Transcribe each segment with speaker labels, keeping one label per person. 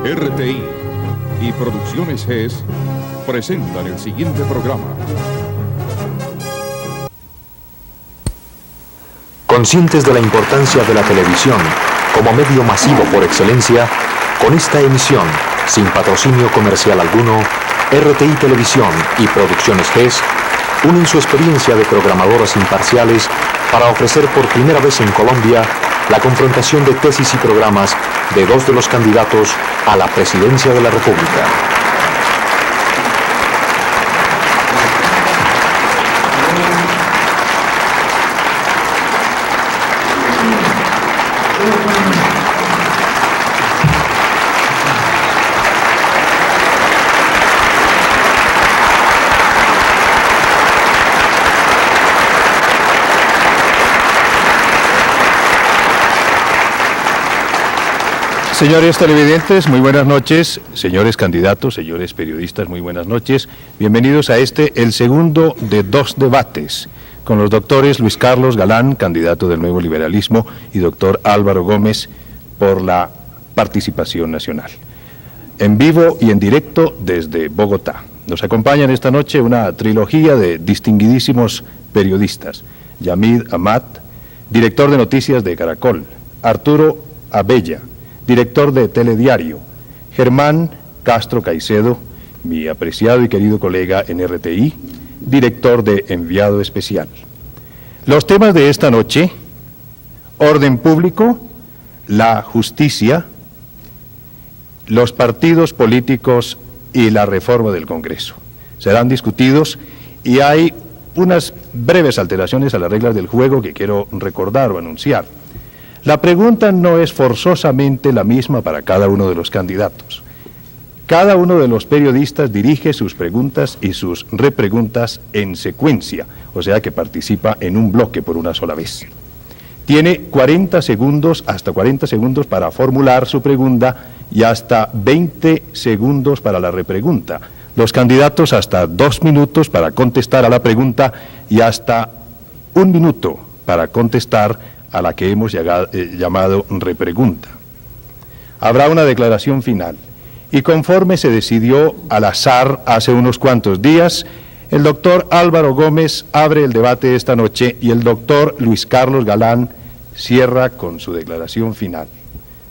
Speaker 1: RTI y Producciones GES presentan el siguiente programa.
Speaker 2: Conscientes de la importancia de la televisión como medio masivo por excelencia, con esta emisión, sin patrocinio comercial alguno, RTI Televisión y Producciones GES unen su experiencia de programadoras imparciales para ofrecer por primera vez en Colombia la confrontación de tesis y programas de dos de los candidatos a la presidencia de la República.
Speaker 3: Señores televidentes, muy buenas noches. Señores candidatos, señores periodistas, muy buenas noches. Bienvenidos a el segundo de dos debates con los doctores Luis Carlos Galán, candidato del Nuevo Liberalismo, y doctor Álvaro Gómez por la Participación Nacional. En vivo y en directo desde Bogotá. Nos acompañan esta noche una trilogía de distinguidísimos periodistas. Yamid Amat, director de noticias de Caracol. Arturo Abella, director de Telediario. Germán Castro Caicedo, mi apreciado y querido colega en RTI, director de Enviado Especial. Los temas de esta noche: orden público, la justicia, los partidos políticos y la reforma del Congreso. Serán discutidos y hay unas breves alteraciones a las reglas del juego que quiero recordar o anunciar. La pregunta no es forzosamente la misma para cada uno de los candidatos. Cada uno de los periodistas dirige sus preguntas y sus repreguntas en secuencia, o sea que participa en un bloque por una sola vez. Tiene 40 segundos, hasta 40 segundos para formular su pregunta y hasta 20 segundos para la repregunta. Los candidatos hasta 2 minutos para contestar a la pregunta y hasta 1 minuto para contestar a la que hemos llamado repregunta. Habrá una declaración final y conforme se decidió al azar hace unos cuantos días, el doctor Álvaro Gómez abre el debate esta noche y el doctor Luis Carlos Galán cierra con su declaración final.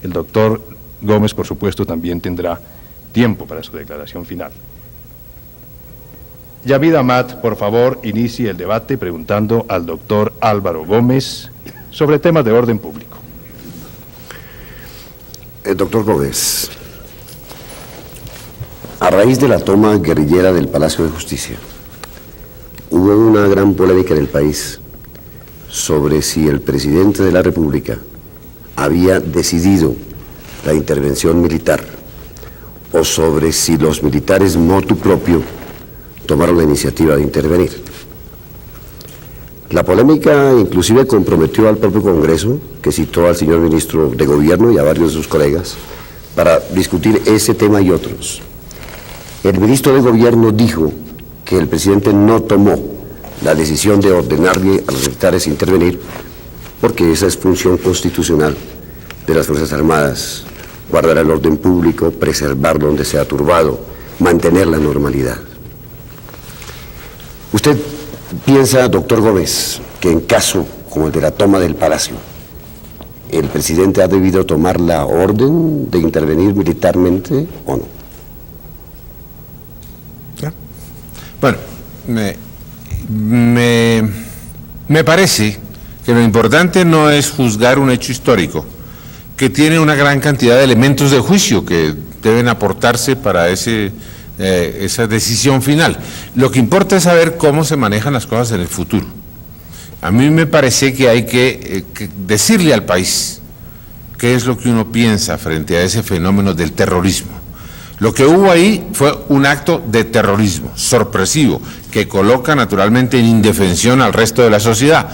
Speaker 3: El doctor Gómez, por supuesto, también tendrá tiempo para su declaración final. Yamid Amat, por favor, inicie el debate preguntando al doctor Álvaro Gómez sobre temas de orden público.
Speaker 4: Doctor Gómez, a raíz de la toma guerrillera del Palacio de Justicia, hubo una gran polémica en el país sobre si el presidente de la República había decidido la intervención militar o sobre si los militares motu propio tomaron la iniciativa de intervenir. La polémica inclusive comprometió al propio Congreso, que citó al señor ministro de Gobierno y a varios de sus colegas para discutir ese tema y otros. El ministro de Gobierno dijo que el presidente no tomó la decisión de ordenarle a los militares intervenir porque esa es función constitucional de las Fuerzas Armadas: guardar el orden público, preservar donde sea turbado, mantener la normalidad. ¿Usted piensa, doctor Gómez, que en caso como el de la toma del Palacio, el presidente ha debido tomar la orden de intervenir militarmente o no?
Speaker 5: Bueno, me parece que lo importante no es juzgar un hecho histórico, que tiene una gran cantidad de elementos de juicio que deben aportarse para esa decisión final. Lo que importa es saber cómo se manejan las cosas en el futuro. A mí me parece que hay que decirle al país qué es lo que uno piensa frente a ese fenómeno del terrorismo. Lo que hubo ahí fue un acto de terrorismo sorpresivo que coloca naturalmente en indefensión al resto de la sociedad.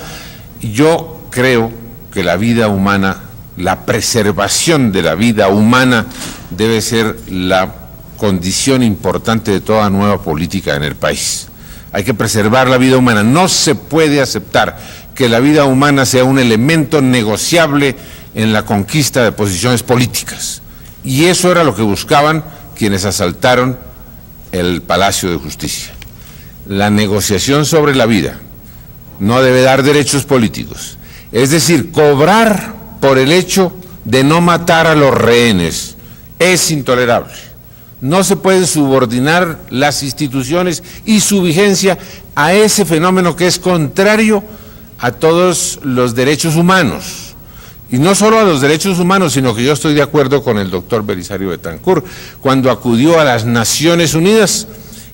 Speaker 5: Yo creo que la vida humana, la preservación de la vida humana debe ser la condición importante de toda nueva política en el país. Hay que preservar la vida humana. No se puede aceptar que la vida humana sea un elemento negociable en la conquista de posiciones políticas. Y eso era lo que buscaban quienes asaltaron el Palacio de Justicia. La negociación sobre la vida no debe dar derechos políticos. Es decir, cobrar por el hecho de no matar a los rehenes es intolerable. No se pueden subordinar las instituciones y su vigencia a ese fenómeno que es contrario a todos los derechos humanos. Y no solo a los derechos humanos, sino que yo estoy de acuerdo con el doctor Belisario Betancur, cuando acudió a las Naciones Unidas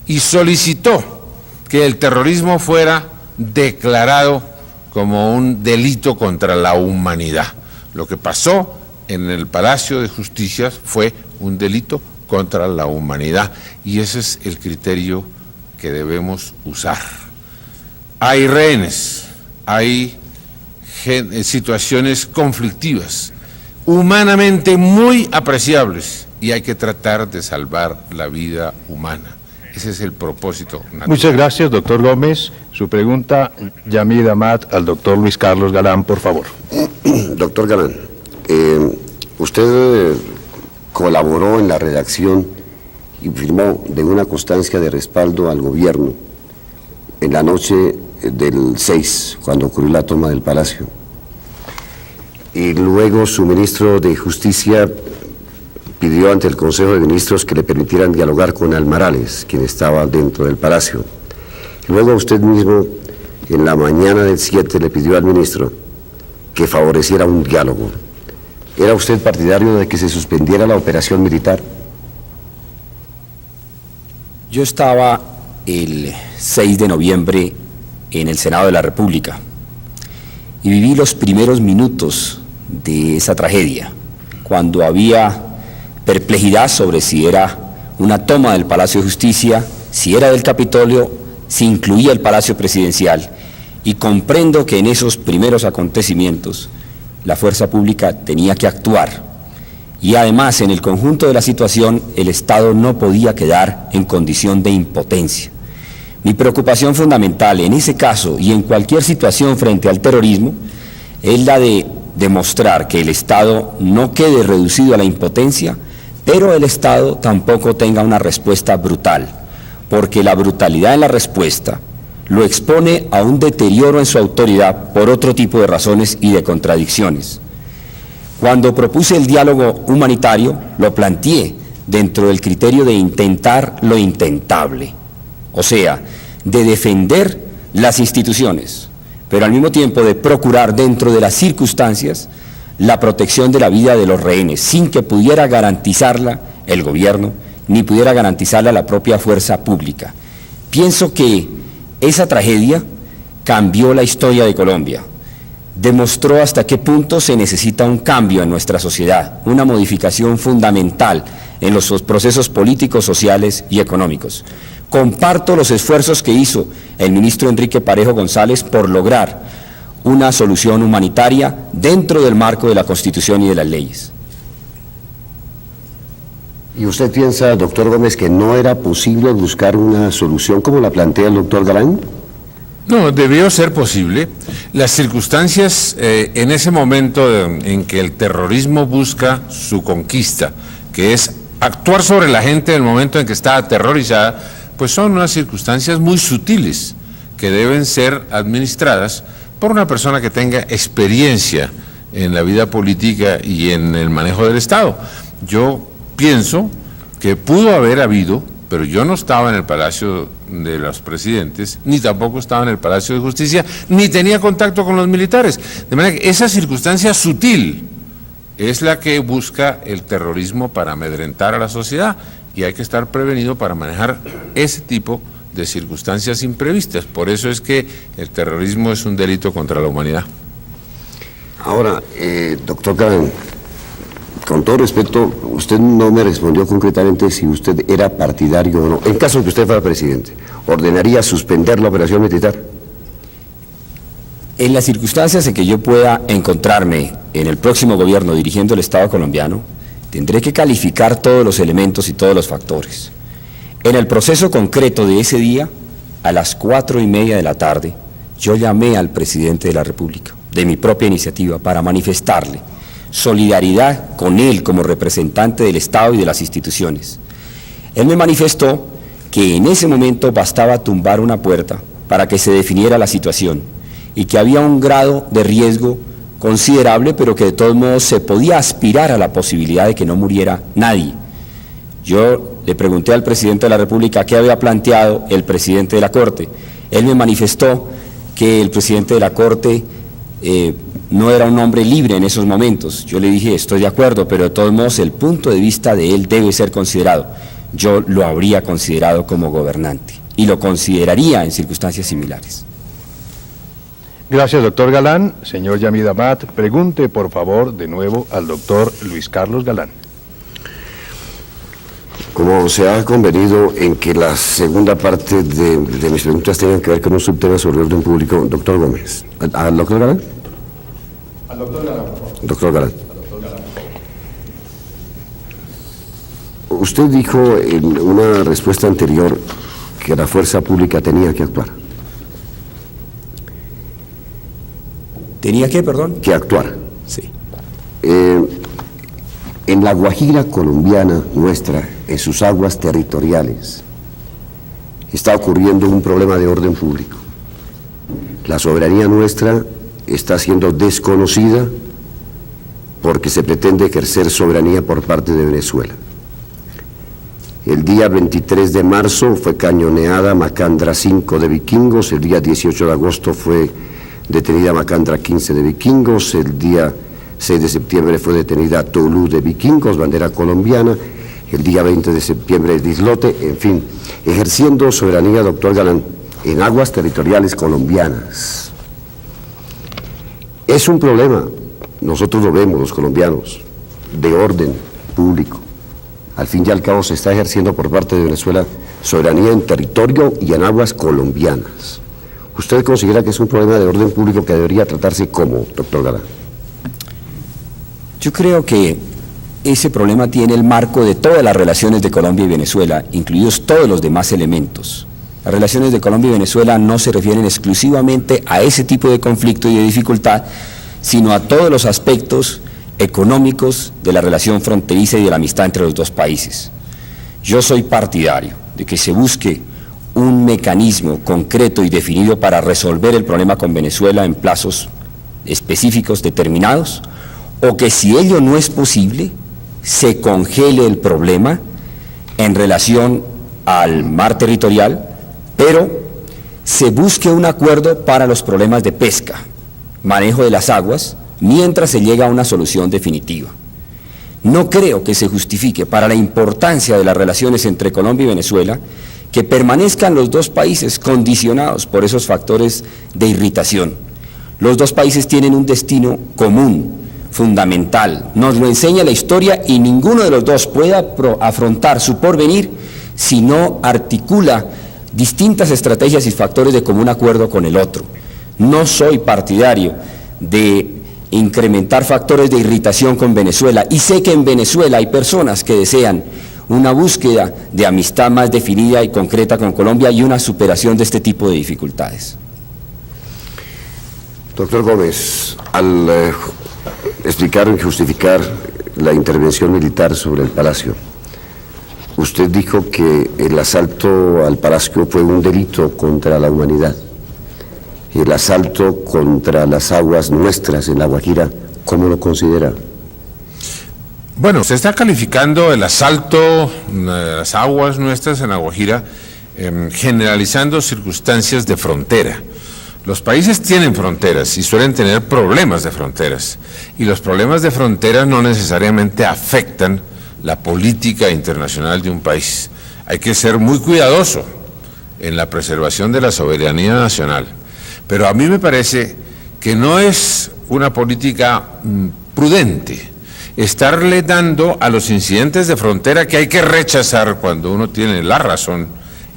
Speaker 5: y solicitó que el terrorismo fuera declarado como un delito contra la humanidad. Lo que pasó en el Palacio de Justicia fue un delito contra la humanidad, y ese es el criterio que debemos usar. Hay rehenes, hay situaciones conflictivas, humanamente muy apreciables, y hay que tratar de salvar la vida humana. Ese es el propósito natural.
Speaker 3: Muchas gracias, doctor Gómez. Su pregunta, Yamid Amad, al doctor Luis Carlos Galán, por favor.
Speaker 4: Doctor Galán, usted colaboró en la redacción y firmó de una constancia de respaldo al gobierno en la noche del 6, cuando ocurrió la toma del Palacio. Y luego su ministro de Justicia pidió ante el Consejo de Ministros que le permitieran dialogar con Almarales, quien estaba dentro del Palacio. Y luego usted mismo, en la mañana del 7, le pidió al ministro que favoreciera un diálogo. ¿Era usted partidario de que se suspendiera la operación militar?
Speaker 6: Yo estaba el 6 de noviembre en el Senado de la República y viví los primeros minutos de esa tragedia, cuando había perplejidad sobre si era una toma del Palacio de Justicia, si era del Capitolio, si incluía el Palacio Presidencial, y comprendo que en esos primeros acontecimientos la fuerza pública tenía que actuar, y además en el conjunto de la situación el Estado no podía quedar en condición de impotencia. Mi preocupación fundamental en ese caso y en cualquier situación frente al terrorismo es la de demostrar que el Estado no quede reducido a la impotencia, pero el Estado tampoco tenga una respuesta brutal, porque la brutalidad en la respuesta lo expone a un deterioro en su autoridad por otro tipo de razones y de contradicciones. Cuando propuse el diálogo humanitario, lo planteé dentro del criterio de intentar lo intentable, o sea, de defender las instituciones, pero al mismo tiempo de procurar dentro de las circunstancias la protección de la vida de los rehenes, sin que pudiera garantizarla el gobierno, ni pudiera garantizarla la propia fuerza pública. Pienso que esa tragedia cambió la historia de Colombia, demostró hasta qué punto se necesita un cambio en nuestra sociedad, una modificación fundamental en los procesos políticos, sociales y económicos. Comparto los esfuerzos que hizo el ministro Enrique Parejo González por lograr una solución humanitaria dentro del marco de la Constitución y de las leyes.
Speaker 4: ¿Y usted piensa, doctor Gómez, que no era posible buscar una solución como la plantea el doctor Galán?
Speaker 5: No, debió ser posible. Las circunstancias en ese momento en que el terrorismo busca su conquista, que es actuar sobre la gente en el momento en que está aterrorizada, pues son unas circunstancias muy sutiles que deben ser administradas por una persona que tenga experiencia en la vida política y en el manejo del Estado. Yo pienso que pudo haber habido, pero yo no estaba en el Palacio de los Presidentes, ni tampoco estaba en el Palacio de Justicia, ni tenía contacto con los militares. De manera que esa circunstancia sutil es la que busca el terrorismo para amedrentar a la sociedad, y hay que estar prevenido para manejar ese tipo de circunstancias imprevistas. Por eso es que el terrorismo es un delito contra la humanidad.
Speaker 4: Ahora, doctor Galán, con todo respeto, usted no me respondió concretamente si usted era partidario o no. En caso de que usted fuera presidente, ¿ordenaría suspender la operación militar?
Speaker 6: En las circunstancias en que yo pueda encontrarme en el próximo gobierno dirigiendo el Estado colombiano, tendré que calificar todos los elementos y todos los factores. En el proceso concreto de ese día, a las 4:30 de la tarde, yo llamé al presidente de la República, de mi propia iniciativa, para manifestarle solidaridad con él como representante del Estado y de las instituciones. Él me manifestó que en ese momento bastaba tumbar una puerta para que se definiera la situación y que había un grado de riesgo considerable, pero que de todos modos se podía aspirar a la posibilidad de que no muriera nadie. Yo le pregunté al presidente de la República qué había planteado el presidente de la Corte. Él me manifestó que el presidente de la Corte no era un hombre libre en esos momentos. Yo le dije, estoy de acuerdo, pero de todos modos el punto de vista de él debe ser considerado. Yo lo habría considerado como gobernante y lo consideraría en circunstancias similares.
Speaker 3: Gracias, doctor Galán. Señor Yamid Amad, pregunte por favor de nuevo al doctor Luis Carlos Galán.
Speaker 4: Como se ha convenido en que la segunda parte de mis preguntas tengan que ver con un subtema sobre orden público, doctor Gómez. ¿Al doctor Galán?
Speaker 3: Al doctor Galán, por favor.
Speaker 4: Doctor Galán. Usted dijo en una respuesta anterior que la fuerza pública tenía que actuar.
Speaker 6: ¿Tenía qué, perdón?
Speaker 4: Que actuar.
Speaker 6: Sí.
Speaker 4: En la Guajira colombiana nuestra, en sus aguas territoriales, está ocurriendo un problema de orden público. La soberanía nuestra está siendo desconocida porque se pretende ejercer soberanía por parte de Venezuela. El día 23 de marzo fue cañoneada Macandra 5 de vikingos, el día 18 de agosto fue detenida Macandra 15 de vikingos, el día 6 de septiembre fue detenida Tolú de vikingos, bandera colombiana, el día 20 de septiembre el islote, en fin, ejerciendo soberanía, doctor Galán, en aguas territoriales colombianas. Es un problema, nosotros lo vemos los colombianos, de orden público. Al fin y al cabo se está ejerciendo por parte de Venezuela soberanía en territorio y en aguas colombianas. ¿Usted considera que es un problema de orden público que debería tratarse como, doctor Galán?
Speaker 6: Yo creo que ese problema tiene el marco de todas las relaciones de Colombia y Venezuela, incluidos todos los demás elementos. Las relaciones de Colombia y Venezuela no se refieren exclusivamente a ese tipo de conflicto y de dificultad, sino a todos los aspectos económicos de la relación fronteriza y de la amistad entre los dos países. Yo soy partidario de que se busque un mecanismo concreto y definido para resolver el problema con Venezuela en plazos específicos determinados, o que si ello no es posible, se congele el problema en relación al mar territorial, pero se busque un acuerdo para los problemas de pesca, manejo de las aguas, mientras se llega a una solución definitiva. No creo que se justifique, para la importancia de las relaciones entre Colombia y Venezuela, que permanezcan los dos países condicionados por esos factores de irritación. Los dos países tienen un destino común, fundamental, nos lo enseña la historia, y ninguno de los dos puede afrontar su porvenir si no articula distintas estrategias y factores de común acuerdo con el otro. No soy partidario de incrementar factores de irritación con Venezuela, y sé que en Venezuela hay personas que desean una búsqueda de amistad más definida y concreta con Colombia y una superación de este tipo de dificultades.
Speaker 4: Doctor Gómez, al explicar y justificar la intervención militar sobre el Palacio, usted dijo que el asalto al Palacio fue un delito contra la humanidad. El asalto contra las aguas nuestras en La Guajira, ¿cómo lo considera?
Speaker 5: Bueno, se está calificando el asalto de las aguas nuestras en La Guajira, generalizando circunstancias de frontera. Los países tienen fronteras y suelen tener problemas de fronteras, y los problemas de frontera no necesariamente afectan la política internacional de un país. Hay que ser muy cuidadoso en la preservación de la soberanía nacional. Pero a mí me parece que no es una política prudente estarle dando a los incidentes de frontera, que hay que rechazar cuando uno tiene la razón,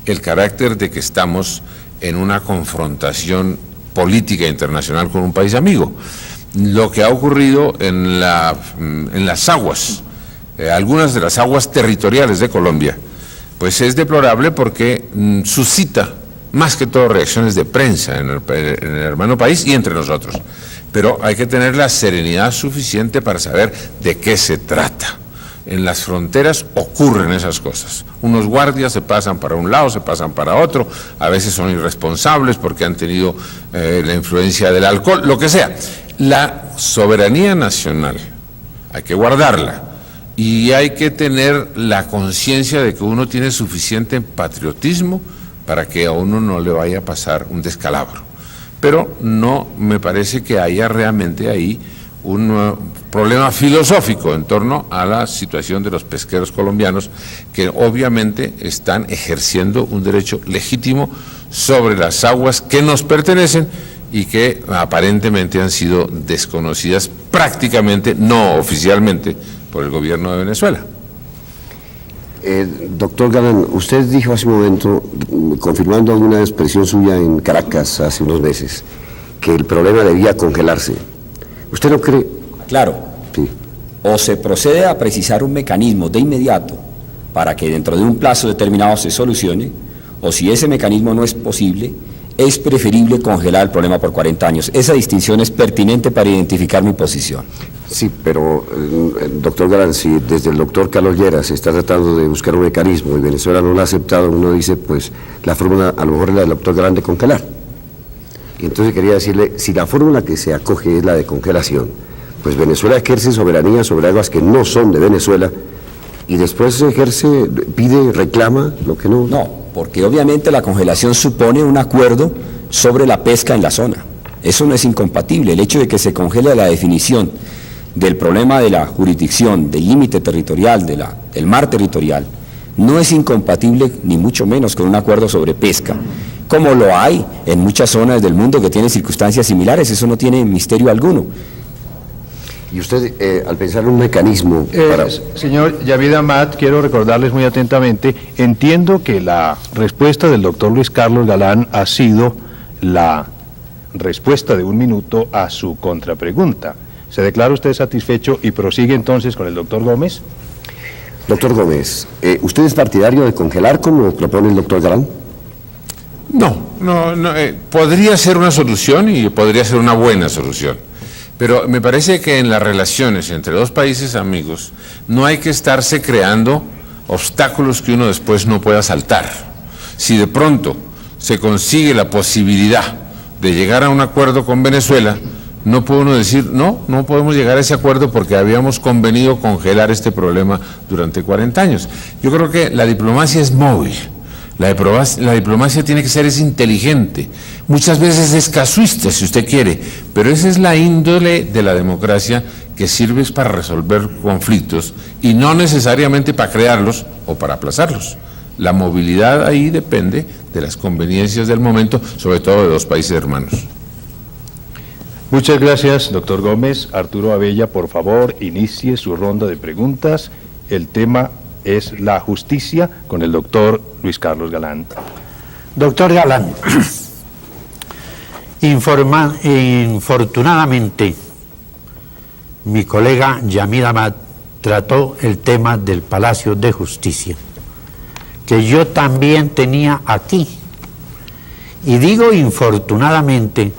Speaker 5: el carácter de que estamos en una confrontación política internacional con un país amigo. Lo que ha ocurrido en las aguas, algunas de las aguas territoriales de Colombia, pues es deplorable porque suscita más que todo reacciones de prensa en el hermano país y entre nosotros. pero hay que tener la serenidad suficiente para saber de qué se trata. En las fronteras ocurren esas cosas. Unos guardias se pasan para un lado, se pasan para otro, a veces son irresponsables porque han tenido la influencia del alcohol, lo que sea. La soberanía nacional hay que guardarla y hay que tener la conciencia de que uno tiene suficiente patriotismo para que a uno no le vaya a pasar un descalabro. Pero no me parece que haya realmente ahí un problema filosófico en torno a la situación de los pesqueros colombianos, que obviamente están ejerciendo un derecho legítimo sobre las aguas que nos pertenecen y que aparentemente han sido desconocidas prácticamente, no oficialmente, por el gobierno de Venezuela.
Speaker 4: Doctor Galán, usted dijo hace un momento, confirmando alguna expresión suya en Caracas hace unos meses, que el problema debía congelarse. ¿Usted no cree?
Speaker 6: Claro.
Speaker 4: Sí.
Speaker 6: O se procede a precisar un mecanismo de inmediato para que dentro de un plazo determinado se solucione, o si ese mecanismo no es posible, es preferible congelar el problema por 40 años. Esa distinción es pertinente para identificar mi posición.
Speaker 4: Sí, pero, doctor Galán, si desde el doctor Carlos Lleras se está tratando de buscar un mecanismo y Venezuela no lo ha aceptado, uno dice, pues, la fórmula a lo mejor es la del doctor Galán de congelar. Y entonces quería decirle, si la fórmula que se acoge es la de congelación, pues Venezuela ejerce soberanía sobre aguas que no son de Venezuela y después ejerce, pide, reclama lo que no...
Speaker 6: No, porque obviamente la congelación supone un acuerdo sobre la pesca en la zona. Eso no es incompatible. El hecho de que se congele la definición del problema de la jurisdicción, del límite territorial, del mar territorial, no es incompatible ni mucho menos con un acuerdo sobre pesca, como lo hay en muchas zonas del mundo que tienen circunstancias similares. Eso no tiene misterio alguno.
Speaker 4: Y usted, al pensar en un mecanismo para...
Speaker 3: Señor Yavid Amat, quiero recordarles muy atentamente, entiendo que la respuesta del doctor Luis Carlos Galán ha sido la respuesta de 1 minuto a su contrapregunta. ¿Se declara usted satisfecho y prosigue entonces con el doctor Gómez?
Speaker 4: Doctor Gómez, ¿usted es partidario de congelar como propone el doctor Galán?
Speaker 5: No, podría ser una solución y podría ser una buena solución. Pero me parece que en las relaciones entre dos países amigos no hay que estarse creando obstáculos que uno después no pueda saltar. Si de pronto se consigue la posibilidad de llegar a un acuerdo con Venezuela, no puede uno decir, no podemos llegar a ese acuerdo porque habíamos convenido congelar este problema durante 40 años. Yo creo que la diplomacia es móvil. La diplomacia tiene que ser inteligente, muchas veces es casuista si usted quiere, pero esa es la índole de la democracia, que sirve para resolver conflictos y no necesariamente para crearlos o para aplazarlos. La movilidad ahí depende de las conveniencias del momento, sobre todo de dos países hermanos.
Speaker 3: Muchas gracias, doctor Gómez. Arturo Abella, por favor, inicie su ronda de preguntas. El tema es la justicia con el doctor Luis Carlos Galán.
Speaker 7: Doctor Galán, infortunadamente, mi colega Yamid Amat trató el tema del Palacio de Justicia, que yo también tenía aquí. Y digo infortunadamente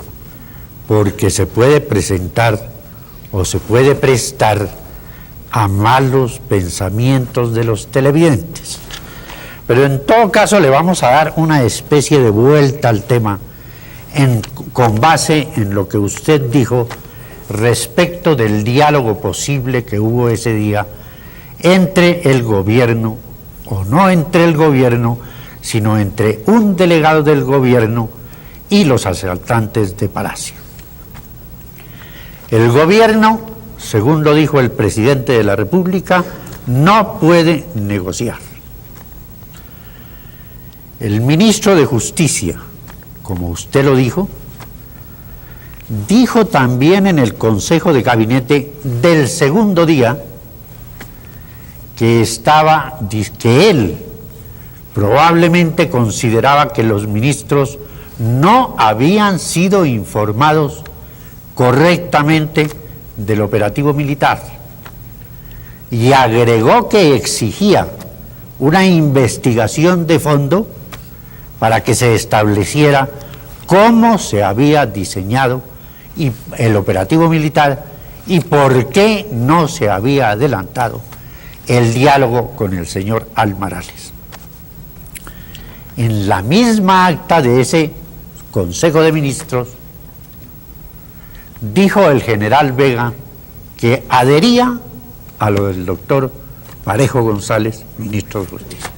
Speaker 7: porque se puede presentar o se puede prestar a malos pensamientos de los televidentes. Pero en todo caso le vamos a dar una especie de vuelta al tema con base en lo que usted dijo respecto del diálogo posible que hubo ese día entre el gobierno, o no entre el gobierno, sino entre un delegado del gobierno y los asaltantes de Palacio. El gobierno, según lo dijo el presidente de la República, no puede negociar. El ministro de Justicia, como usted lo dijo también en el Consejo de Gabinete del segundo día que él probablemente consideraba que los ministros no habían sido informados correctamente del operativo militar, y agregó que exigía una investigación de fondo para que se estableciera cómo se había diseñado y el operativo militar y por qué no se había adelantado el diálogo con el señor Almarales. En la misma acta de ese Consejo de Ministros, dijo el general Vega que adhería a lo del doctor Parejo González, ministro de Justicia.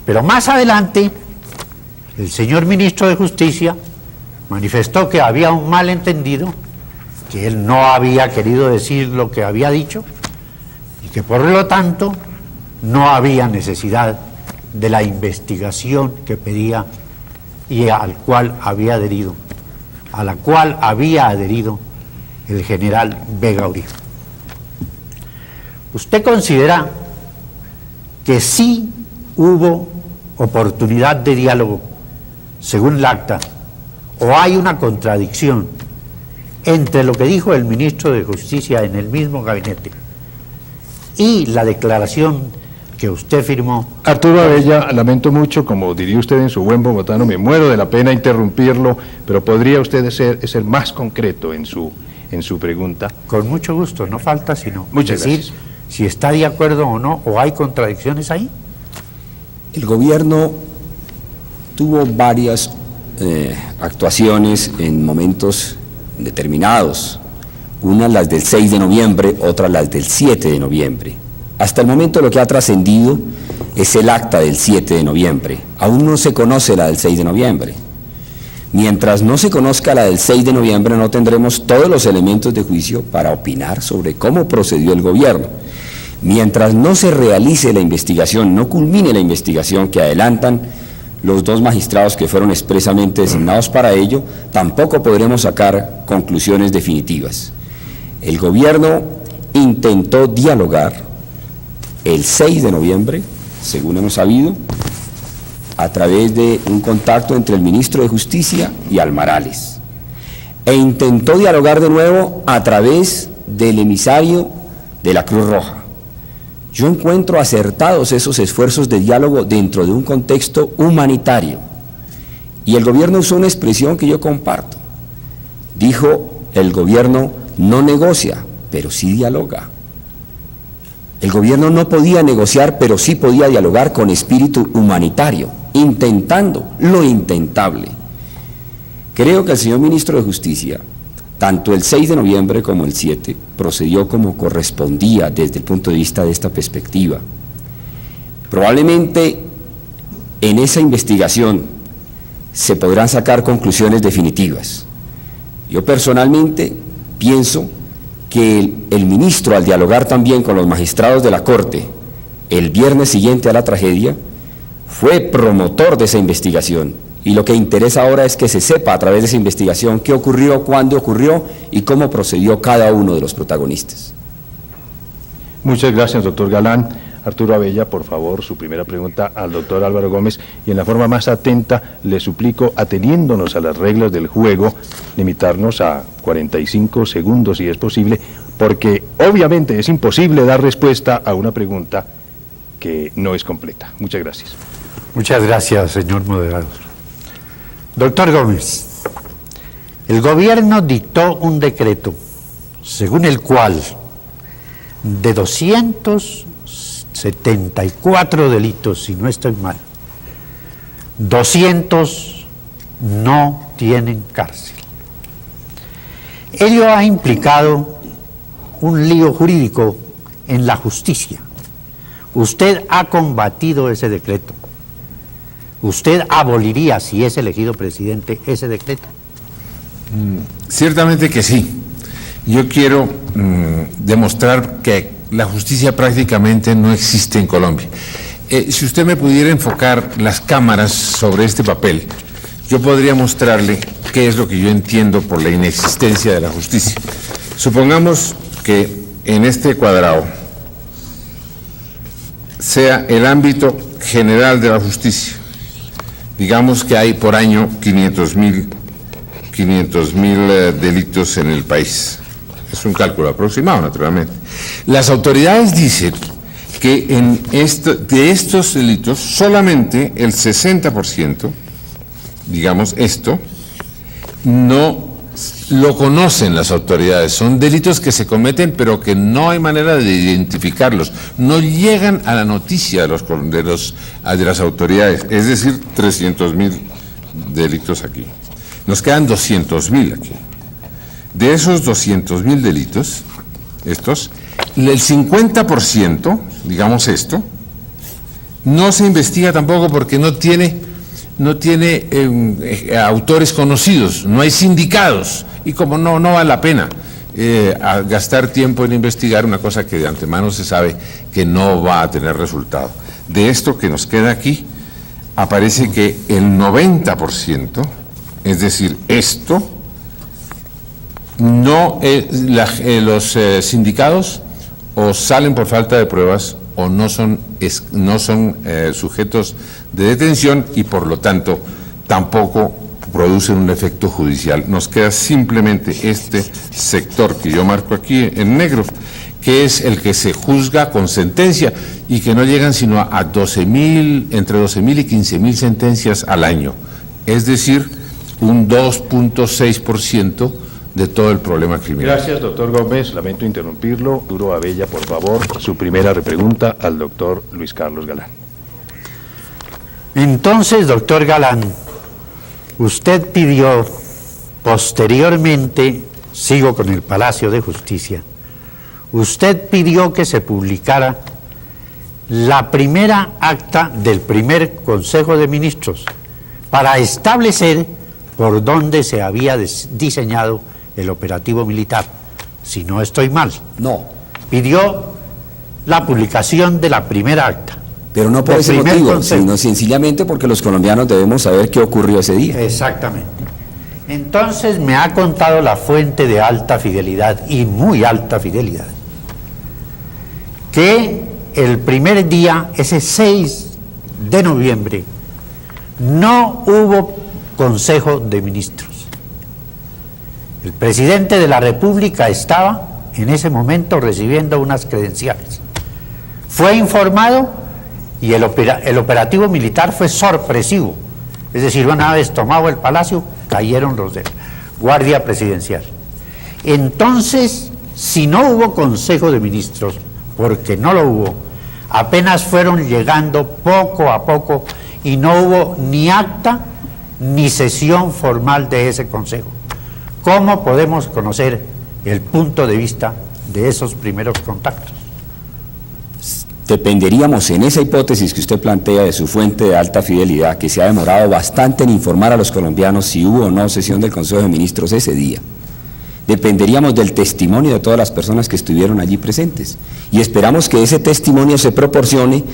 Speaker 7: Pero más adelante, el señor ministro de Justicia manifestó que había un malentendido, que él no había querido decir lo que había dicho y que por lo tanto no había necesidad de la investigación que pedía y a la cual había adherido el general Vega Uribe. ¿Usted considera que sí hubo oportunidad de diálogo según el acta, o hay una contradicción entre lo que dijo el ministro de Justicia en el mismo gabinete y la declaración que usted firmó?
Speaker 3: Arturo Abella, lamento mucho, como diría usted en su buen bogotano, me muero de la pena interrumpirlo, pero ¿podría usted ser más concreto en su pregunta?
Speaker 7: Con mucho gusto, no falta sino
Speaker 3: Muchas
Speaker 7: decir
Speaker 3: gracias.
Speaker 7: Si está de acuerdo o no, o hay contradicciones ahí.
Speaker 6: El gobierno tuvo varias actuaciones en momentos determinados, unas las del 6 de noviembre, otras las del 7 de noviembre. Hasta el momento lo que ha trascendido es el acta del 7 de noviembre, aún no se conoce la del 6 de noviembre. Mientras no se conozca la del 6 de noviembre no tendremos todos los elementos de juicio para opinar sobre cómo procedió el gobierno. Mientras no se realice la investigación, no culmine la investigación que adelantan los dos magistrados que fueron expresamente designados para ello, tampoco podremos sacar conclusiones definitivas. El gobierno intentó dialogar el 6 de noviembre, según hemos sabido, a través de un contacto entre el ministro de Justicia y Almarales, e intentó dialogar de nuevo a través del emisario de la Cruz Roja. Yo encuentro acertados esos esfuerzos de diálogo dentro de un contexto humanitario, y el gobierno usó una expresión que yo comparto. Dijo, el gobierno no negocia, pero sí dialoga. El gobierno no podía negociar, pero sí podía dialogar con espíritu humanitario, intentando lo intentable. Creo que el señor ministro de Justicia, tanto el 6 de noviembre como el 7, procedió como correspondía desde el punto de vista de esta perspectiva. Probablemente en esa investigación se podrán sacar conclusiones definitivas. Yo personalmente pienso que el ministro, al dialogar también con los magistrados de la Corte el viernes siguiente a la tragedia, fue promotor de esa investigación, y lo que interesa ahora es que se sepa a través de esa investigación qué ocurrió, cuándo ocurrió y cómo procedió cada uno de los protagonistas.
Speaker 3: Muchas gracias, doctor Galán. Arturo Abella, por favor, su primera pregunta al doctor Álvaro Gómez, y en la forma más atenta le suplico, ateniéndonos a las reglas del juego, limitarnos a 45 segundos si es posible, porque obviamente es imposible dar respuesta a una pregunta que no es completa. Muchas gracias.
Speaker 7: Muchas gracias, señor moderador. Doctor Gómez, el gobierno dictó un decreto según el cual de 274 delitos, si no estoy mal, 200 no tienen cárcel. Ello ha implicado un lío jurídico en la justicia. Usted ha combatido ese decreto. ¿Usted aboliría, si es elegido presidente, ese decreto?
Speaker 5: Ciertamente que sí. Yo quiero demostrar que la justicia prácticamente no existe en Colombia. Si usted me pudiera enfocar las cámaras sobre este papel, yo podría mostrarle qué es lo que yo entiendo por la inexistencia de la justicia. Supongamos que en este cuadrado sea el ámbito general de la justicia. Digamos que hay por año 500.000 delitos en el país. Es un cálculo aproximado, naturalmente. Las autoridades dicen que de estos delitos solamente el 60%, digamos esto, no lo conocen las autoridades, son delitos que se cometen pero que no hay manera de identificarlos, no llegan a la noticia de las autoridades, es decir, 300.000 delitos aquí. Nos quedan 200.000 aquí. De esos 200.000 delitos, el 50%, digamos esto, no se investiga tampoco porque no tiene autores conocidos, no hay sindicados, y como no vale la pena gastar tiempo en investigar una cosa que de antemano se sabe que no va a tener resultado. De esto que nos queda aquí, aparece que el 90%, es decir, esto, los sindicados o salen por falta de pruebas o no son sujetos de detención y por lo tanto tampoco producen un efecto judicial. Nos queda simplemente este sector que yo marco aquí en negro, que es el que se juzga con sentencia y que no llegan sino a entre 12.000 y 15.000 sentencias al año, es decir, un 2.6% de todo el problema criminal.
Speaker 3: Gracias, doctor Gómez. Lamento interrumpirlo. Arturo Abella, por favor, su primera repregunta al doctor Luis Carlos Galán.
Speaker 7: Entonces, doctor Galán, usted pidió posteriormente, sigo con el Palacio de Justicia, usted pidió que se publicara la primera acta del primer Consejo de Ministros para establecer por dónde se había diseñado el operativo militar, si no estoy mal.
Speaker 6: No.
Speaker 7: Pidió la publicación de la primera acta.
Speaker 6: Pero no por ese motivo, sino sencillamente porque los colombianos debemos saber qué ocurrió ese día.
Speaker 7: Exactamente. Entonces me ha contado la fuente de alta fidelidad, y muy alta fidelidad, que el primer día, ese 6 de noviembre, no hubo Consejo de Ministros. El presidente de la República estaba en ese momento recibiendo unas credenciales. Fue informado y el operativo militar fue sorpresivo. Es decir, una vez tomado el palacio, cayeron los de Guardia Presidencial. Entonces, si no hubo Consejo de Ministros, porque no lo hubo, apenas fueron llegando poco a poco y no hubo ni acta ni sesión formal de ese Consejo. ¿Cómo podemos conocer el punto de vista de esos primeros contactos?
Speaker 6: Dependeríamos en esa hipótesis que usted plantea de su fuente de alta fidelidad, que se ha demorado bastante en informar a los colombianos si hubo o no sesión del Consejo de Ministros ese día. Dependeríamos del testimonio de todas las personas que estuvieron allí presentes. Y esperamos que ese testimonio se proporcione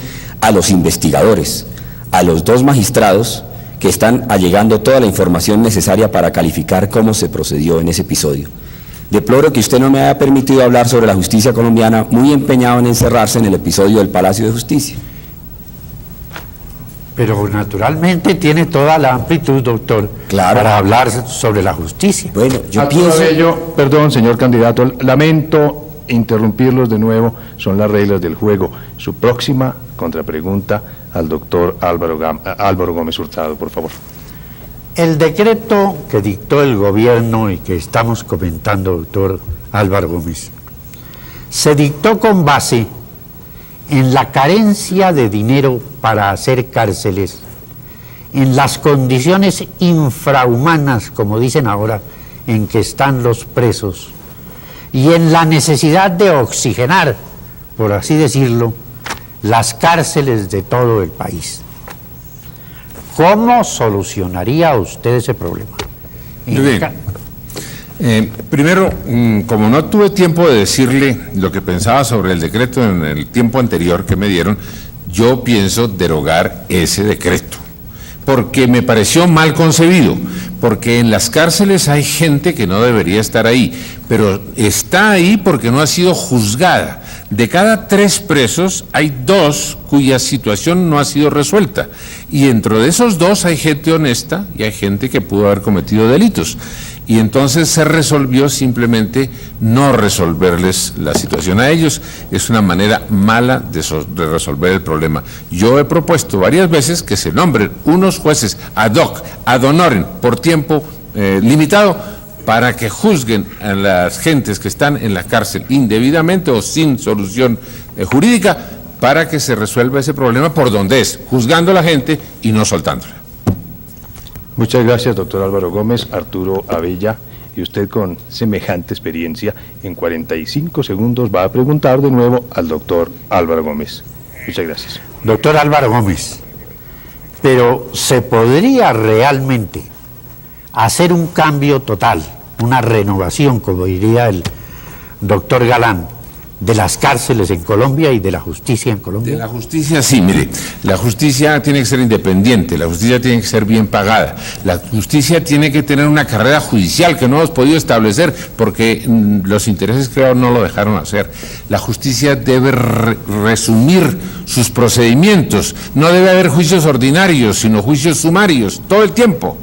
Speaker 6: a los investigadores, a los 2 magistrados que están allegando toda la información necesaria para calificar cómo se procedió en ese episodio. Deploro que usted no me haya permitido hablar sobre la justicia colombiana, muy empeñado en encerrarse en el episodio del Palacio de Justicia.
Speaker 7: Pero naturalmente tiene toda la amplitud, doctor,
Speaker 6: claro,
Speaker 7: para hablar sobre la justicia.
Speaker 6: Bueno, yo
Speaker 3: Arturo
Speaker 6: pienso...
Speaker 3: Abello, perdón, señor candidato, lamento interrumpirlos de nuevo, son las reglas del juego. Su próxima contrapregunta al doctor Álvaro Gómez Hurtado, por favor.
Speaker 7: El decreto que dictó el gobierno y que estamos comentando, doctor Álvaro Gómez, se dictó con base en la carencia de dinero para hacer cárceles, en las condiciones infrahumanas, como dicen ahora, en que están los presos, y en la necesidad de oxigenar, por así decirlo, las cárceles de todo el país. ¿Cómo solucionaría usted ese problema?
Speaker 5: Muy bien. Primero, como no tuve tiempo de decirle lo que pensaba sobre el decreto en el tiempo anterior que me dieron, yo pienso derogar ese decreto, porque me pareció mal concebido, porque en las cárceles hay gente que no debería estar ahí, pero está ahí porque no ha sido juzgada. De cada 3 presos hay 2 cuya situación no ha sido resuelta, y dentro de esos 2 hay gente honesta y hay gente que pudo haber cometido delitos, y entonces se resolvió simplemente no resolverles la situación a ellos. Es una manera mala de resolver el problema. Yo he propuesto varias veces que se nombren unos jueces ad hoc, ad honorem, por tiempo limitado, para que juzguen a las gentes que están en la cárcel indebidamente o sin solución jurídica, para que se resuelva ese problema por donde es, juzgando a la gente y no soltándola.
Speaker 3: Muchas gracias, doctor Álvaro Gómez. Arturo Abella, y usted con semejante experiencia, en 45 segundos va a preguntar de nuevo al doctor Álvaro Gómez. Muchas gracias.
Speaker 7: Doctor Álvaro Gómez, pero ¿se podría realmente hacer un cambio total, una renovación, como diría el doctor Galán, de las cárceles en Colombia y de la justicia en Colombia?
Speaker 5: De la justicia, sí, mire, la justicia tiene que ser independiente, la justicia tiene que ser bien pagada, la justicia tiene que tener una carrera judicial que no hemos podido establecer porque los intereses, creo, no lo dejaron hacer. La justicia debe resumir sus procedimientos, no debe haber juicios ordinarios, sino juicios sumarios, todo el tiempo.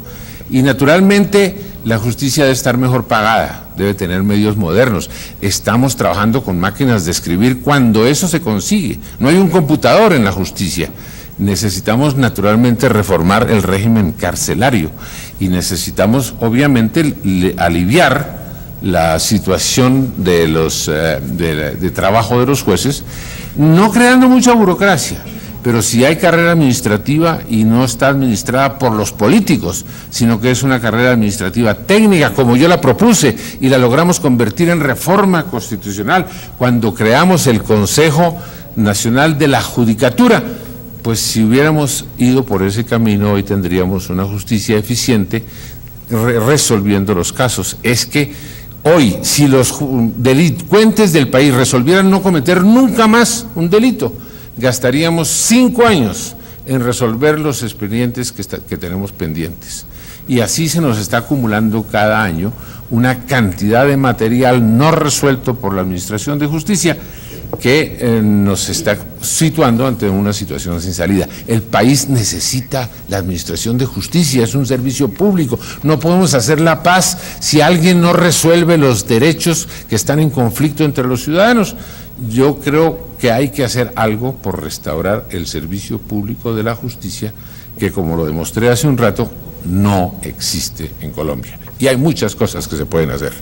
Speaker 5: Y naturalmente la justicia debe estar mejor pagada, debe tener medios modernos. Estamos trabajando con máquinas de escribir cuando eso se consigue. No hay un computador en la justicia. Necesitamos naturalmente reformar el régimen carcelario y necesitamos obviamente aliviar la situación de de trabajo de los jueces, no creando mucha burocracia. Pero si hay carrera administrativa y no está administrada por los políticos, sino que es una carrera administrativa técnica, como yo la propuse y la logramos convertir en reforma constitucional cuando creamos el Consejo Nacional de la Judicatura, pues si hubiéramos ido por ese camino hoy tendríamos una justicia eficiente resolviendo los casos. Es que hoy, si los delincuentes del país resolvieran no cometer nunca más un delito, gastaríamos 5 años en resolver los expedientes que tenemos pendientes. Y así se nos está acumulando cada año una cantidad de material no resuelto por la Administración de Justicia que nos está situando ante una situación sin salida. El país necesita la Administración de Justicia, es un servicio público. No podemos hacer la paz si alguien no resuelve los derechos que están en conflicto entre los ciudadanos. Yo creo que hay que hacer algo por restaurar el servicio público de la justicia, que como lo demostré hace un rato, no existe en Colombia. Y hay muchas cosas que se pueden hacer.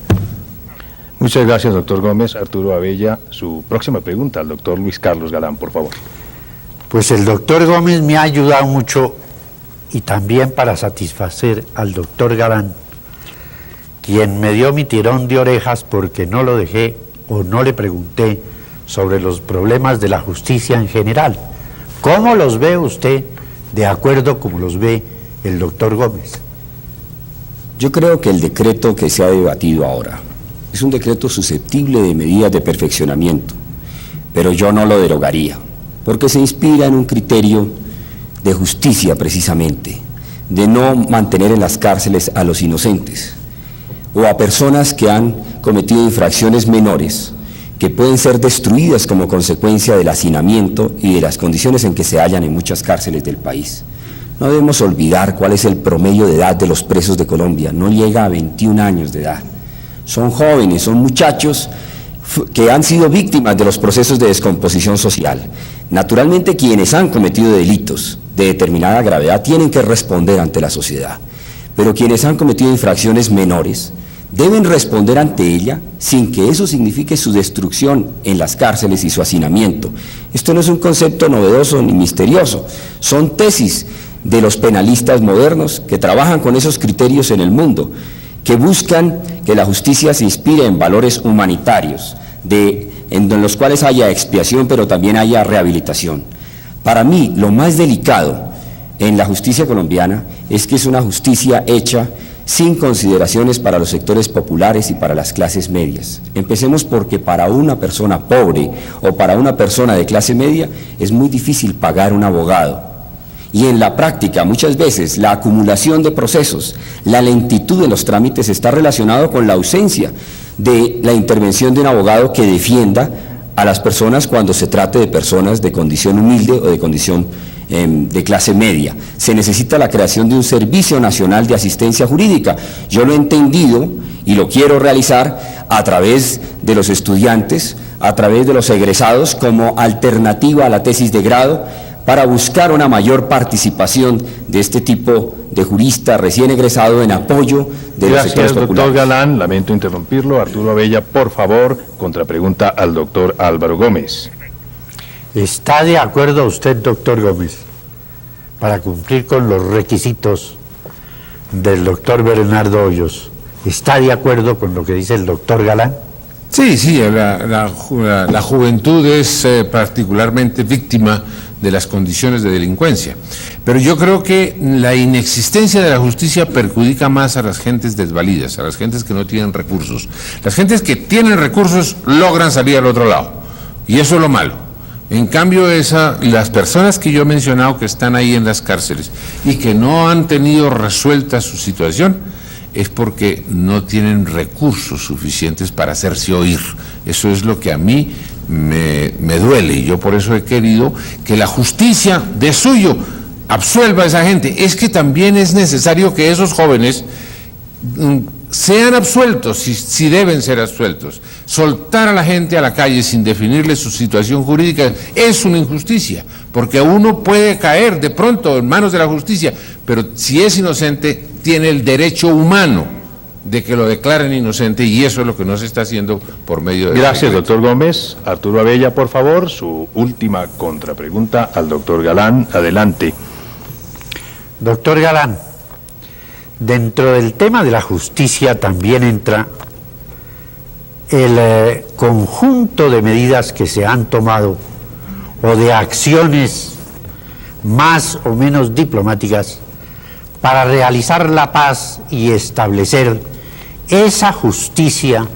Speaker 3: Muchas gracias, doctor Gómez. Arturo Abella, su próxima pregunta al doctor Luis Carlos Galán, por favor.
Speaker 7: Pues el doctor Gómez me ha ayudado mucho, y también para satisfacer al doctor Galán, quien me dio mi tirón de orejas porque no lo dejé o no le pregunté sobre los problemas de la justicia en general. ¿Cómo los ve usted de acuerdo como los ve el doctor Gómez?
Speaker 6: Yo creo que el decreto que se ha debatido ahora es un decreto susceptible de medidas de perfeccionamiento, pero yo no lo derogaría, porque se inspira en un criterio de justicia precisamente, de no mantener en las cárceles a los inocentes o a personas que han cometido infracciones menores que pueden ser destruidas como consecuencia del hacinamiento y de las condiciones en que se hallan en muchas cárceles del país. No debemos olvidar cuál es el promedio de edad de los presos de Colombia, no llega a 21 años de edad. Son jóvenes, son muchachos que han sido víctimas de los procesos de descomposición social. Naturalmente, quienes han cometido delitos de determinada gravedad tienen que responder ante la sociedad, pero quienes han cometido infracciones menores deben responder ante ella sin que eso signifique su destrucción en las cárceles y su hacinamiento. Esto no es un concepto novedoso ni misterioso, son tesis de los penalistas modernos que trabajan con esos criterios en el mundo, que buscan que la justicia se inspire en valores humanitarios, en los cuales haya expiación pero también haya rehabilitación. Para mí, lo más delicado en la justicia colombiana es que es una justicia hecha sin consideraciones para los sectores populares y para las clases medias. Empecemos porque para una persona pobre o para una persona de clase media es muy difícil pagar un abogado. Y en la práctica, muchas veces, la acumulación de procesos, la lentitud de los trámites está relacionado con la ausencia de la intervención de un abogado que defienda a las personas cuando se trate de personas de condición humilde o de condición de clase media. Se necesita la creación de un Servicio Nacional de Asistencia Jurídica. Yo lo he entendido y lo quiero realizar a través de los estudiantes, a través de los egresados, como alternativa a la tesis de grado, para buscar una mayor participación de este tipo de jurista recién egresado en apoyo de los sectores
Speaker 3: Gracias, doctor
Speaker 6: populares.
Speaker 3: Galán. Lamento interrumpirlo. Arturo Abella, por favor, contrapregunta al doctor Álvaro Gómez.
Speaker 7: ¿Está de acuerdo usted, doctor Gómez, para cumplir con los requisitos del doctor Bernardo Hoyos? ¿Está de acuerdo con lo que dice el doctor Galán?
Speaker 5: Sí, sí, la juventud es particularmente víctima de las condiciones de delincuencia. Pero yo creo que la inexistencia de la justicia perjudica más a las gentes desvalidas, a las gentes que no tienen recursos. Las gentes que tienen recursos logran salir al otro lado, y eso es lo malo. En cambio, las personas que yo he mencionado que están ahí en las cárceles y que no han tenido resuelta su situación, es porque no tienen recursos suficientes para hacerse oír. Eso es lo que a mí me duele, y yo por eso he querido que la justicia de suyo absuelva a esa gente. Es que también es necesario que esos jóvenes sean absueltos, si deben ser absueltos. Soltar a la gente a la calle sin definirle su situación jurídica es una injusticia, porque uno puede caer de pronto en manos de la justicia, pero si es inocente tiene el derecho humano de que lo declaren inocente, y eso es lo que no se está haciendo por medio de...
Speaker 3: Gracias, doctor Gómez. Arturo Abella, por favor, su última contrapregunta al doctor Galán. Adelante.
Speaker 7: Doctor Galán, dentro del tema de la justicia también entra el conjunto de medidas que se han tomado o de acciones más o menos diplomáticas para realizar la paz y establecer esa justicia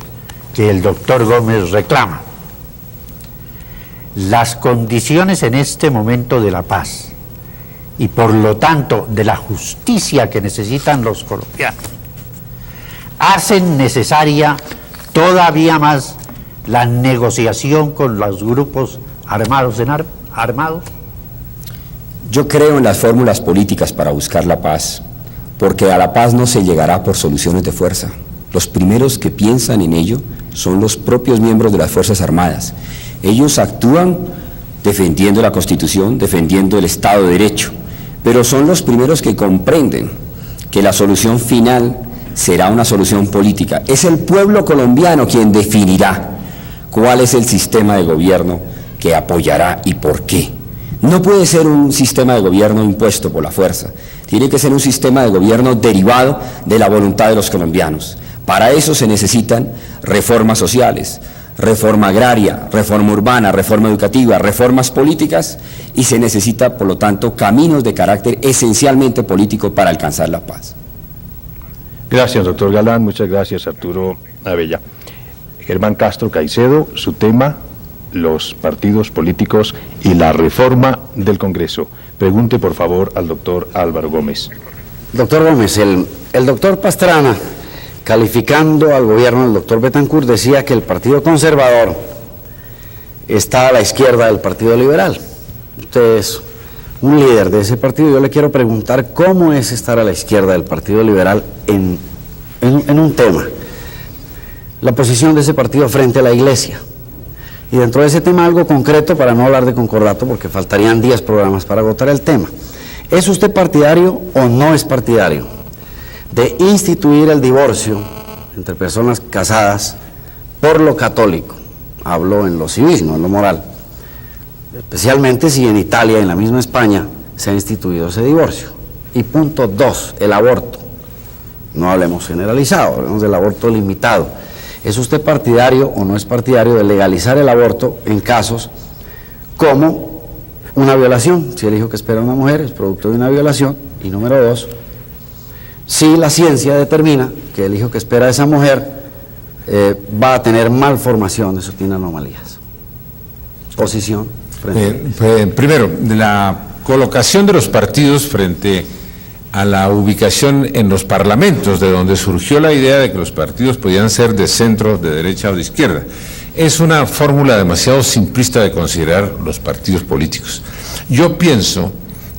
Speaker 7: que el doctor Gómez reclama. Las condiciones en este momento de la paz y por lo tanto de la justicia que necesitan los colombianos hacen necesaria todavía más la negociación con los grupos armados armados.
Speaker 6: Yo creo en las fórmulas políticas para buscar la paz, porque a la paz no se llegará por soluciones de fuerza. Los primeros que piensan en ello son los propios miembros de las Fuerzas Armadas. Ellos actúan defendiendo la Constitución, defendiendo el Estado de Derecho, pero son los primeros que comprenden que la solución final será una solución política. Es el pueblo colombiano quien definirá cuál es el sistema de gobierno que apoyará y por qué. No puede ser un sistema de gobierno impuesto por la fuerza, tiene que ser un sistema de gobierno derivado de la voluntad de los colombianos. Para eso se necesitan reformas sociales, reforma agraria, reforma urbana, reforma educativa, reformas políticas, y se necesita, por lo tanto, caminos de carácter esencialmente político para alcanzar la paz.
Speaker 3: Gracias, doctor Galán. Muchas gracias, Arturo Abella. Germán Castro Caicedo, su tema: los partidos políticos y la reforma del Congreso. Pregunte, por favor, al doctor Álvaro Gómez.
Speaker 8: Doctor Gómez, el doctor Pastrana, calificando al gobierno del doctor Betancourt, decía que el Partido Conservador está a la izquierda del Partido Liberal. Usted es un líder de ese partido. Yo le quiero preguntar cómo es estar a la izquierda del Partido Liberal en un tema: la posición de ese partido frente a la Iglesia. Y dentro de ese tema algo concreto, para no hablar de concordato, porque faltarían 10 programas para agotar el tema. ¿Es usted partidario o no es partidario de instituir el divorcio entre personas casadas por lo católico? Hablo en lo civil, no en lo moral. Especialmente si en Italia, en la misma España, se ha instituido ese divorcio. Y punto 2, el aborto. No hablemos generalizado, hablemos del aborto limitado. ¿Es usted partidario o no es partidario de legalizar el aborto en casos como una violación? Si el hijo que espera una mujer es producto de una violación. Y número 2, si la ciencia determina que el hijo que espera esa mujer va a tener malformación, eso tiene anomalías. Posición.
Speaker 5: Primero, la colocación de los partidos frente a la ubicación en los parlamentos, de donde surgió la idea de que los partidos podían ser de centro, de derecha o de izquierda. Es una fórmula demasiado simplista de considerar los partidos políticos. Yo pienso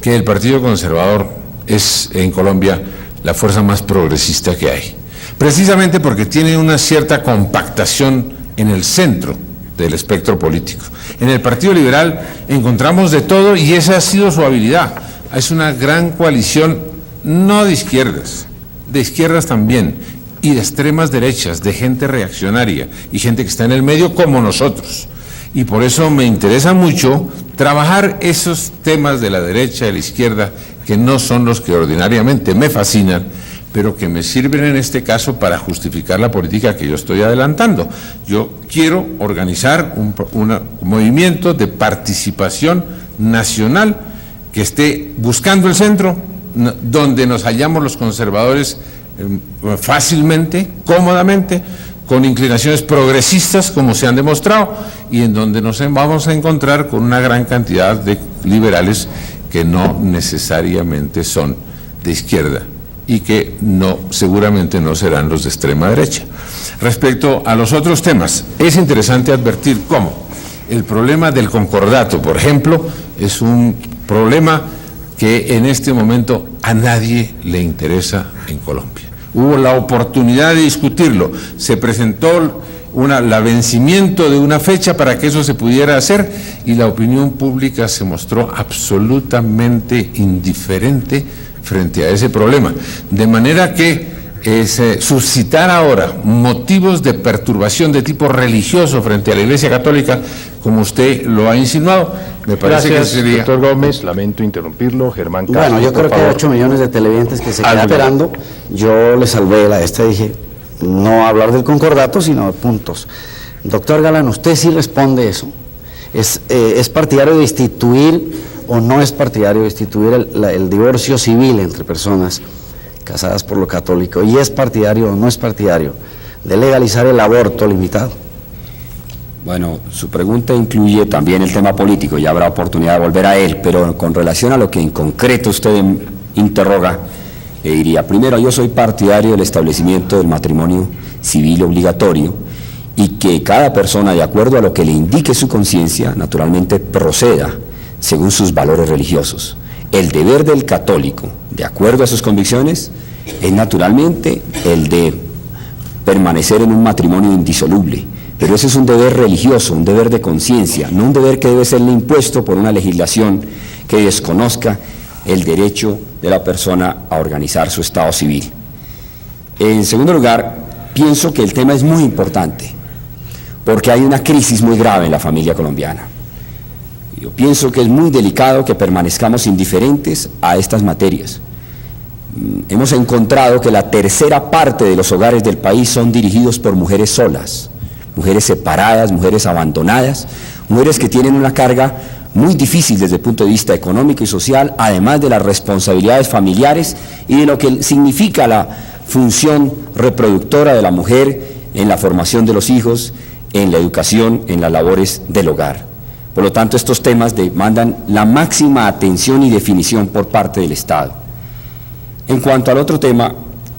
Speaker 5: que el Partido Conservador es en Colombia la fuerza más progresista que hay, precisamente porque tiene una cierta compactación en el centro del espectro político. En el Partido Liberal encontramos de todo, y esa ha sido su habilidad. Es una gran coalición no de izquierdas también, y de extremas derechas, de gente reaccionaria y gente que está en el medio como nosotros. Y por eso me interesa mucho trabajar esos temas de la derecha y de la izquierda, que no son los que ordinariamente me fascinan, pero que me sirven en este caso para justificar la política que yo estoy adelantando. Yo quiero organizar un movimiento de participación nacional que esté buscando el centro, donde nos hallamos los conservadores fácilmente, cómodamente, con inclinaciones progresistas como se han demostrado, y en donde nos vamos a encontrar con una gran cantidad de liberales que no necesariamente son de izquierda y que seguramente no serán los de extrema derecha. Respecto a los otros temas, es interesante advertir cómo el problema del concordato, por ejemplo, es un problema que en este momento a nadie le interesa en Colombia. Hubo la oportunidad de discutirlo, se presentó el vencimiento de una fecha para que eso se pudiera hacer, y la opinión pública se mostró absolutamente indiferente frente a ese problema, de manera que suscitar ahora motivos de perturbación de tipo religioso frente a la Iglesia Católica, como usted lo ha insinuado, me parece
Speaker 3: Gracias,
Speaker 5: que sería...
Speaker 3: doctor Gómez, lamento interrumpirlo. Germán Castro,
Speaker 8: Bueno, yo creo
Speaker 3: por
Speaker 8: que hay
Speaker 3: favor.
Speaker 8: 8 millones de televidentes que se quedan
Speaker 3: Algo.
Speaker 8: esperando. Yo le salvé dije, no hablar del concordato, sino de puntos. Doctor Galán, usted sí responde eso. ¿Es partidario de instituir o no es partidario de instituir el divorcio civil entre personas casadas por lo católico? ¿Y es partidario o no es partidario de legalizar el aborto limitado?
Speaker 6: Bueno, su pregunta incluye también el tema político, ya habrá oportunidad de volver a él, pero con relación a lo que en concreto usted interroga, le diría, primero, yo soy partidario del establecimiento del matrimonio civil obligatorio, y que cada persona, de acuerdo a lo que le indique su conciencia, naturalmente proceda según sus valores religiosos. El deber del católico, de acuerdo a sus convicciones, es naturalmente el de permanecer en un matrimonio indisoluble, pero ese es un deber religioso, un deber de conciencia, no un deber que debe serle impuesto por una legislación que desconozca el derecho de la persona a organizar su estado civil. En segundo lugar, pienso que el tema es muy importante, porque hay una crisis muy grave en la familia colombiana. Yo pienso que es muy delicado que permanezcamos indiferentes a estas materias. Hemos encontrado que la tercera parte de los hogares del país son dirigidos por mujeres solas, mujeres separadas, mujeres abandonadas, mujeres que tienen una carga muy difícil desde el punto de vista económico y social, además de las responsabilidades familiares y de lo que significa la función reproductora de la mujer en la formación de los hijos, en la educación, en las labores del hogar. Por lo tanto, estos temas demandan la máxima atención y definición por parte del Estado. En cuanto al otro tema,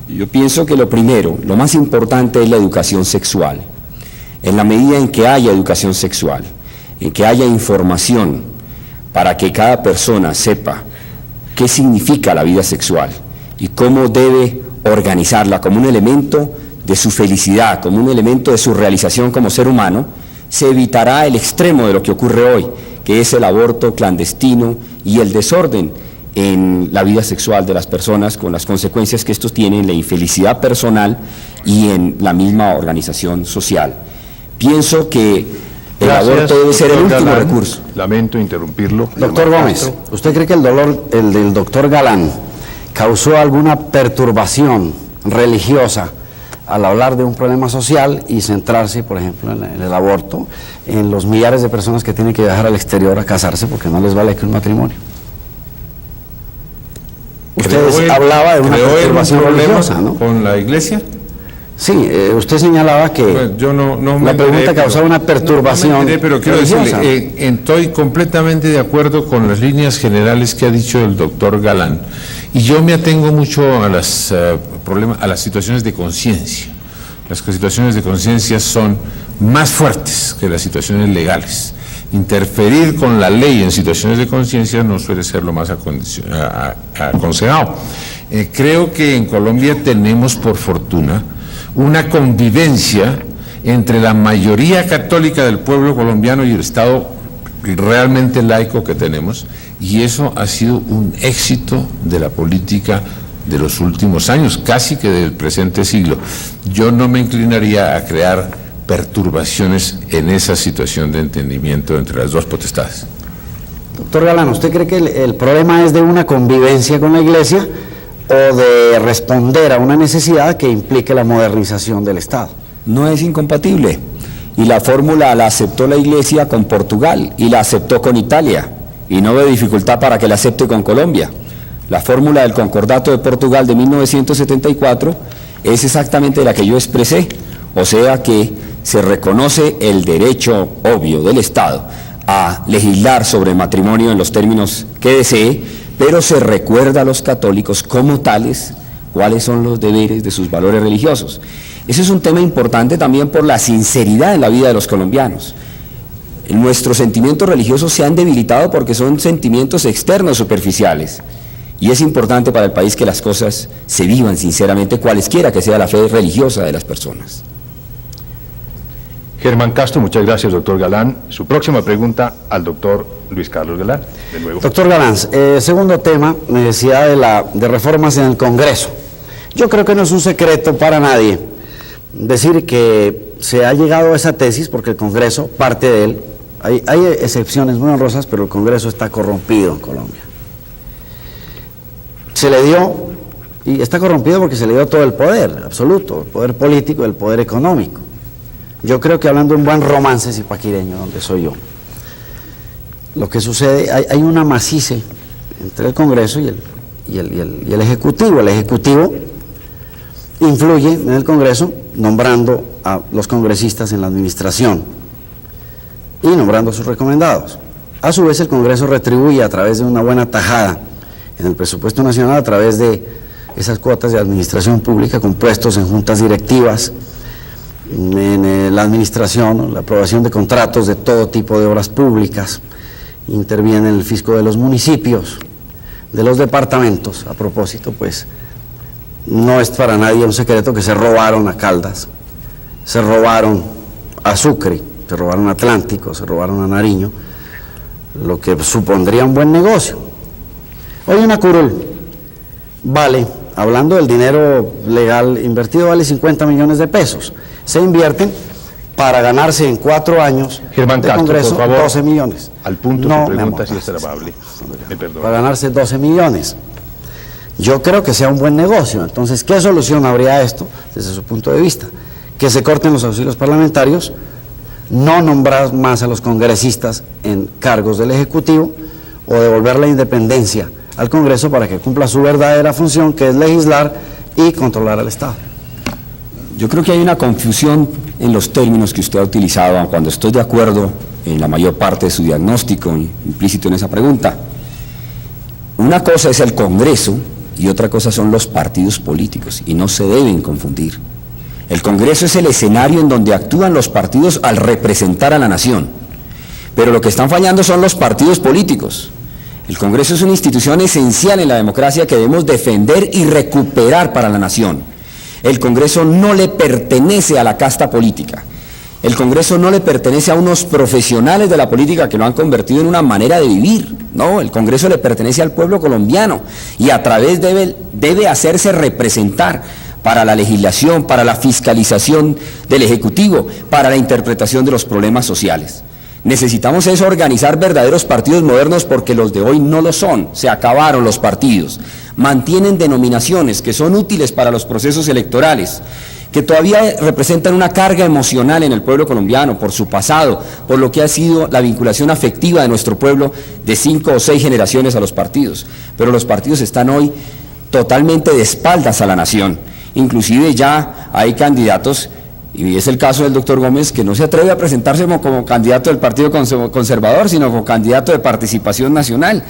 Speaker 6: yo pienso que lo primero, lo más importante es la educación sexual. En la medida en que haya educación sexual, en que haya información para que cada persona sepa qué significa la vida sexual y cómo debe organizarla como un elemento de su felicidad, como un elemento de su realización como ser humano, se evitará el extremo de lo que ocurre hoy, que es el aborto clandestino y el desorden en la vida sexual de las personas, con las consecuencias que estos tienen en la infelicidad personal y en la misma organización social. Pienso que el aborto debe ser el último recurso.
Speaker 3: Lamento interrumpirlo.
Speaker 8: Doctor
Speaker 3: Germán
Speaker 8: Gómez,
Speaker 3: Castro.
Speaker 8: ¿usted cree que el del doctor Galán causó alguna perturbación religiosa al hablar de un problema social y centrarse, por ejemplo, en el aborto, en los millares de personas que tienen que viajar al exterior a casarse porque no les vale que un matrimonio? Usted hablaba de una perturbación religiosa, ¿no?
Speaker 5: ¿Con la Iglesia?
Speaker 8: Sí, usted señalaba que
Speaker 5: Bueno, yo no me
Speaker 8: la pregunta
Speaker 5: enteré,
Speaker 8: causaba una perturbación
Speaker 5: no me enteré, pero quiero
Speaker 8: religiosa.
Speaker 5: decirle, estoy completamente de acuerdo con las líneas generales que ha dicho el doctor Galán, y yo me atengo mucho a las a las situaciones de conciencia. Las situaciones de conciencia son más fuertes que las situaciones legales. Interferir con la ley en situaciones de conciencia no suele ser lo más aconsejado. Creo que en Colombia tenemos, por fortuna, una convivencia entre la mayoría católica del pueblo colombiano y el Estado realmente laico que tenemos, y eso ha sido un éxito de la política de los últimos años, casi que del presente siglo. Yo no me inclinaría a crear perturbaciones en esa situación de entendimiento entre las dos potestades.
Speaker 8: Doctor Galán, ¿usted cree que el problema es de una convivencia con la Iglesia o de responder a una necesidad que implique la modernización del Estado?
Speaker 6: No es incompatible. Y la fórmula la aceptó la Iglesia con Portugal y la aceptó con Italia. Y no ve dificultad para que la acepte con Colombia. La fórmula del Concordato de Portugal de 1974 es exactamente la que yo expresé. O sea que se reconoce el derecho obvio del Estado a legislar sobre matrimonio en los términos que desee, pero se recuerda a los católicos como tales cuáles son los deberes de sus valores religiosos. Ese es un tema importante también por la sinceridad en la vida de los colombianos. Nuestros sentimientos religiosos se han debilitado porque son sentimientos externos superficiales. Y es importante para el país que las cosas se vivan sinceramente, cualesquiera que sea la fe religiosa de las personas.
Speaker 3: Germán Castro, muchas gracias, doctor Galán. Su próxima pregunta al doctor Luis Carlos Galán, de nuevo.
Speaker 8: Doctor Galán, segundo tema, necesidad de reformas en el Congreso. Yo creo que no es un secreto para nadie decir que se ha llegado a esa tesis porque el Congreso, parte de él, hay excepciones muy honrosas, pero el Congreso está corrompido en Colombia. Se le dio, y está corrompido porque se le dio todo el poder absoluto, el poder político, el poder económico. Yo creo que hablando de un buen romance zipaquireño, donde soy yo, lo que sucede, hay una macice entre el Congreso y el Ejecutivo. El Ejecutivo influye en el Congreso nombrando a los congresistas en la administración y nombrando a sus recomendados. A su vez el Congreso retribuye a través de una buena tajada en el presupuesto nacional, a través de esas cuotas de administración pública con puestos en juntas directivas, en la administración, la aprobación de contratos de todo tipo de obras públicas, interviene en el fisco de los municipios, de los departamentos. A propósito, pues, no es para nadie un secreto que se robaron a Caldas, se robaron a Sucre, se robaron a Atlántico, se robaron a Nariño, lo que supondría un buen negocio. Hoy una curul vale, hablando del dinero legal invertido, vale 50 millones de pesos. Se invierten para ganarse en 4 años
Speaker 3: Germán
Speaker 8: de
Speaker 3: Castro,
Speaker 8: Congreso,
Speaker 3: por favor,
Speaker 8: 12 millones.
Speaker 3: Al punto
Speaker 8: no,
Speaker 3: su pregunta, si es amable. Me perdona.
Speaker 8: Para ganarse 12 millones. Yo creo que sea un buen negocio. Entonces, ¿qué solución habría esto desde su punto de vista? Que se corten los auxilios parlamentarios, no nombrar más a los congresistas en cargos del Ejecutivo o devolver la independencia al Congreso para que cumpla su verdadera función, que es legislar y controlar al Estado.
Speaker 6: Yo creo que hay una confusión en los términos que usted ha utilizado, cuando estoy de acuerdo en la mayor parte de su diagnóstico implícito en esa pregunta. Una cosa es el Congreso y otra cosa son los partidos políticos, y no se deben confundir. El Congreso es el escenario en donde actúan los partidos al representar a la nación, pero lo que están fallando son los partidos políticos. El Congreso es una institución esencial en la democracia que debemos defender y recuperar para la nación. El Congreso no le pertenece a la casta política. El Congreso no le pertenece a unos profesionales de la política que lo han convertido en una manera de vivir. No, el Congreso le pertenece al pueblo colombiano y a través debe hacerse representar para la legislación, para la fiscalización del Ejecutivo, para la interpretación de los problemas sociales. Necesitamos es organizar verdaderos partidos modernos porque los de hoy no lo son, se acabaron los partidos. Mantienen denominaciones que son útiles para los procesos electorales, que todavía representan una carga emocional en el pueblo colombiano por su pasado, por lo que ha sido la vinculación afectiva de nuestro pueblo de 5 o 6 generaciones a los partidos. Pero los partidos están hoy totalmente de espaldas a la nación. Inclusive ya hay candidatos, y es el caso del doctor Gómez, que no se atreve a presentarse como candidato del Partido Conservador, sino como candidato de Participación Nacional.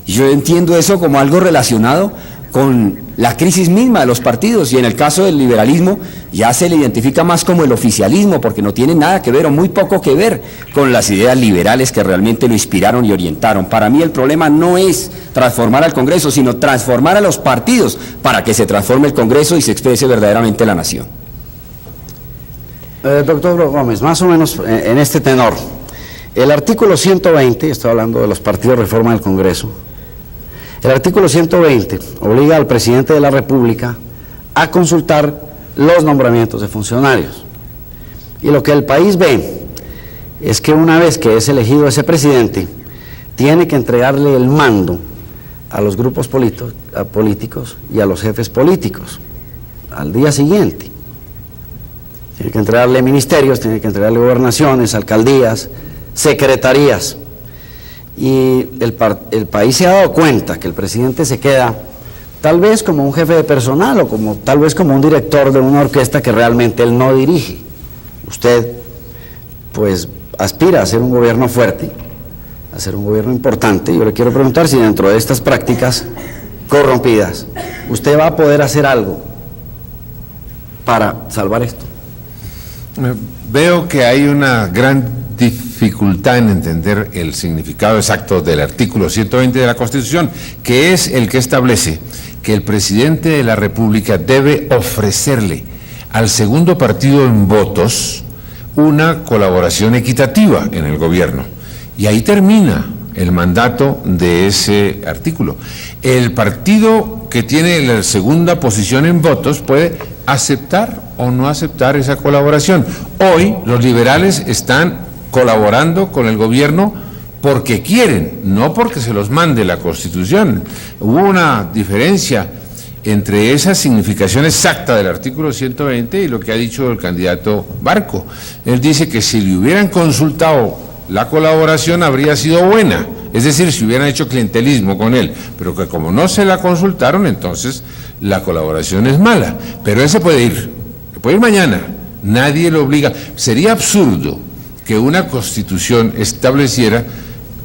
Speaker 6: Y yo entiendo eso como algo relacionado con la crisis misma de los partidos, y en el caso del liberalismo ya se le identifica más como el oficialismo, porque no tiene nada que ver o muy poco que ver con las ideas liberales que realmente lo inspiraron y orientaron. Para mí el problema no es transformar al Congreso, sino transformar a los partidos para que se transforme el Congreso y se exprese verdaderamente la nación.
Speaker 8: Doctor Gómez, más o menos en este tenor, el artículo 120, estoy hablando de los partidos de reforma del Congreso, El artículo 120 obliga al presidente de la República a consultar los nombramientos de funcionarios. Y lo que el país ve es que una vez que es elegido ese presidente, tiene que entregarle el mando a los grupos políticos y a los jefes políticos al día siguiente. Tiene que entregarle ministerios, tiene que entregarle gobernaciones, alcaldías, secretarías. Y el país se ha dado cuenta que el presidente se queda tal vez como un jefe de personal o tal vez como un director de una orquesta que realmente él no dirige. Usted pues aspira a ser un gobierno fuerte, a ser un gobierno importante. Yo le quiero preguntar si dentro de estas prácticas corrompidas usted va a poder hacer algo para salvar esto.
Speaker 5: Veo que hay una gran dificultad en entender el significado exacto del artículo 120 de la Constitución, que es el que establece que el presidente de la República debe ofrecerle al segundo partido en votos una colaboración equitativa en el gobierno. Y ahí termina el mandato de ese artículo. El partido que tiene la segunda posición en votos puede aceptar o no aceptar esa colaboración. Hoy los liberales están colaborando con el gobierno porque quieren, no porque se los mande la Constitución. Hubo una diferencia entre esa significación exacta del artículo 120 y lo que ha dicho el candidato Barco. Él dice que si le hubieran consultado la colaboración habría sido buena, es decir, si hubieran hecho clientelismo con él, pero que como no se la consultaron, entonces la colaboración es mala. Pero él se puede ir mañana, nadie lo obliga. Sería absurdo que una Constitución estableciera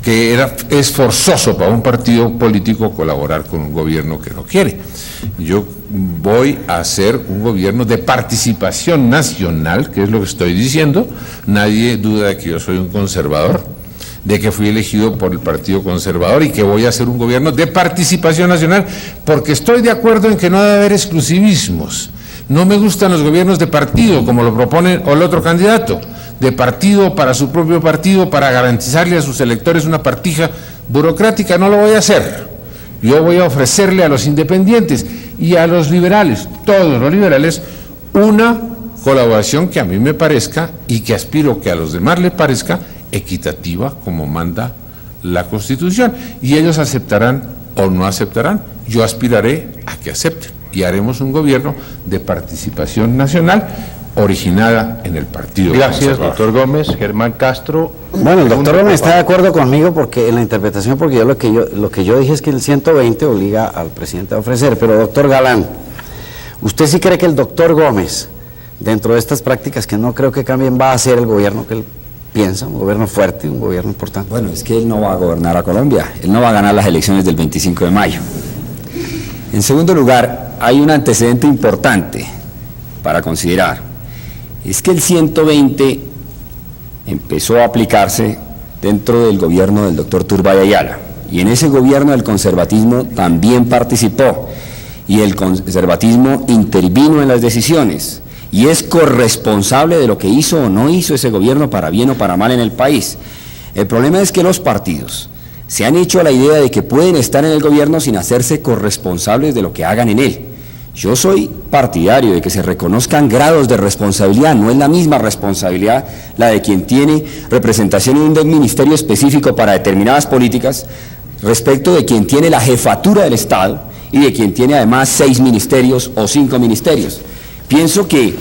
Speaker 5: que es forzoso para un partido político colaborar con un gobierno que no quiere. Yo voy a hacer un gobierno de participación nacional, que es lo que estoy diciendo. Nadie duda de que yo soy un conservador, de que fui elegido por el Partido Conservador y que voy a hacer un gobierno de participación nacional, porque estoy de acuerdo en que no debe haber exclusivismos. No me gustan los gobiernos de partido, como lo propone el otro candidato, de partido para su propio partido, para garantizarle a sus electores una partija burocrática. No lo voy a hacer. Yo voy a ofrecerle a los independientes y a los liberales, todos los liberales, una colaboración que a mí me parezca y que aspiro que a los demás les parezca equitativa, como manda la Constitución. Y ellos aceptarán o no aceptarán. Yo aspiraré a que acepten y haremos un gobierno de participación nacional originada en el Partido
Speaker 3: Gracias, doctor Gómez. Germán Castro.
Speaker 8: Bueno, el doctor Gómez está de acuerdo conmigo porque en la interpretación, porque lo que yo dije es que el 120 obliga al presidente a ofrecer, pero doctor Galán, ¿usted sí cree que el doctor Gómez, dentro de estas prácticas que no creo que cambien, va a ser el gobierno que él piensa, un gobierno fuerte, un gobierno importante?
Speaker 6: Bueno, es que él no va a gobernar a Colombia, él no va a ganar las elecciones del 25 de mayo. En segundo lugar, hay un antecedente importante para considerar. Es que el 120 empezó a aplicarse dentro del gobierno del doctor Turbay Ayala, y en ese gobierno el conservatismo también participó, y el conservatismo intervino en las decisiones, y es corresponsable de lo que hizo o no hizo ese gobierno, para bien o para mal, en el país. El problema es que los partidos se han hecho a la idea de que pueden estar en el gobierno sin hacerse corresponsables de lo que hagan en él. Yo soy partidario de que se reconozcan grados de responsabilidad. No es la misma responsabilidad la de quien tiene representación en un ministerio específico para determinadas políticas respecto de quien tiene la jefatura del Estado y de quien tiene además 6 ministerios o 5 ministerios. Pienso que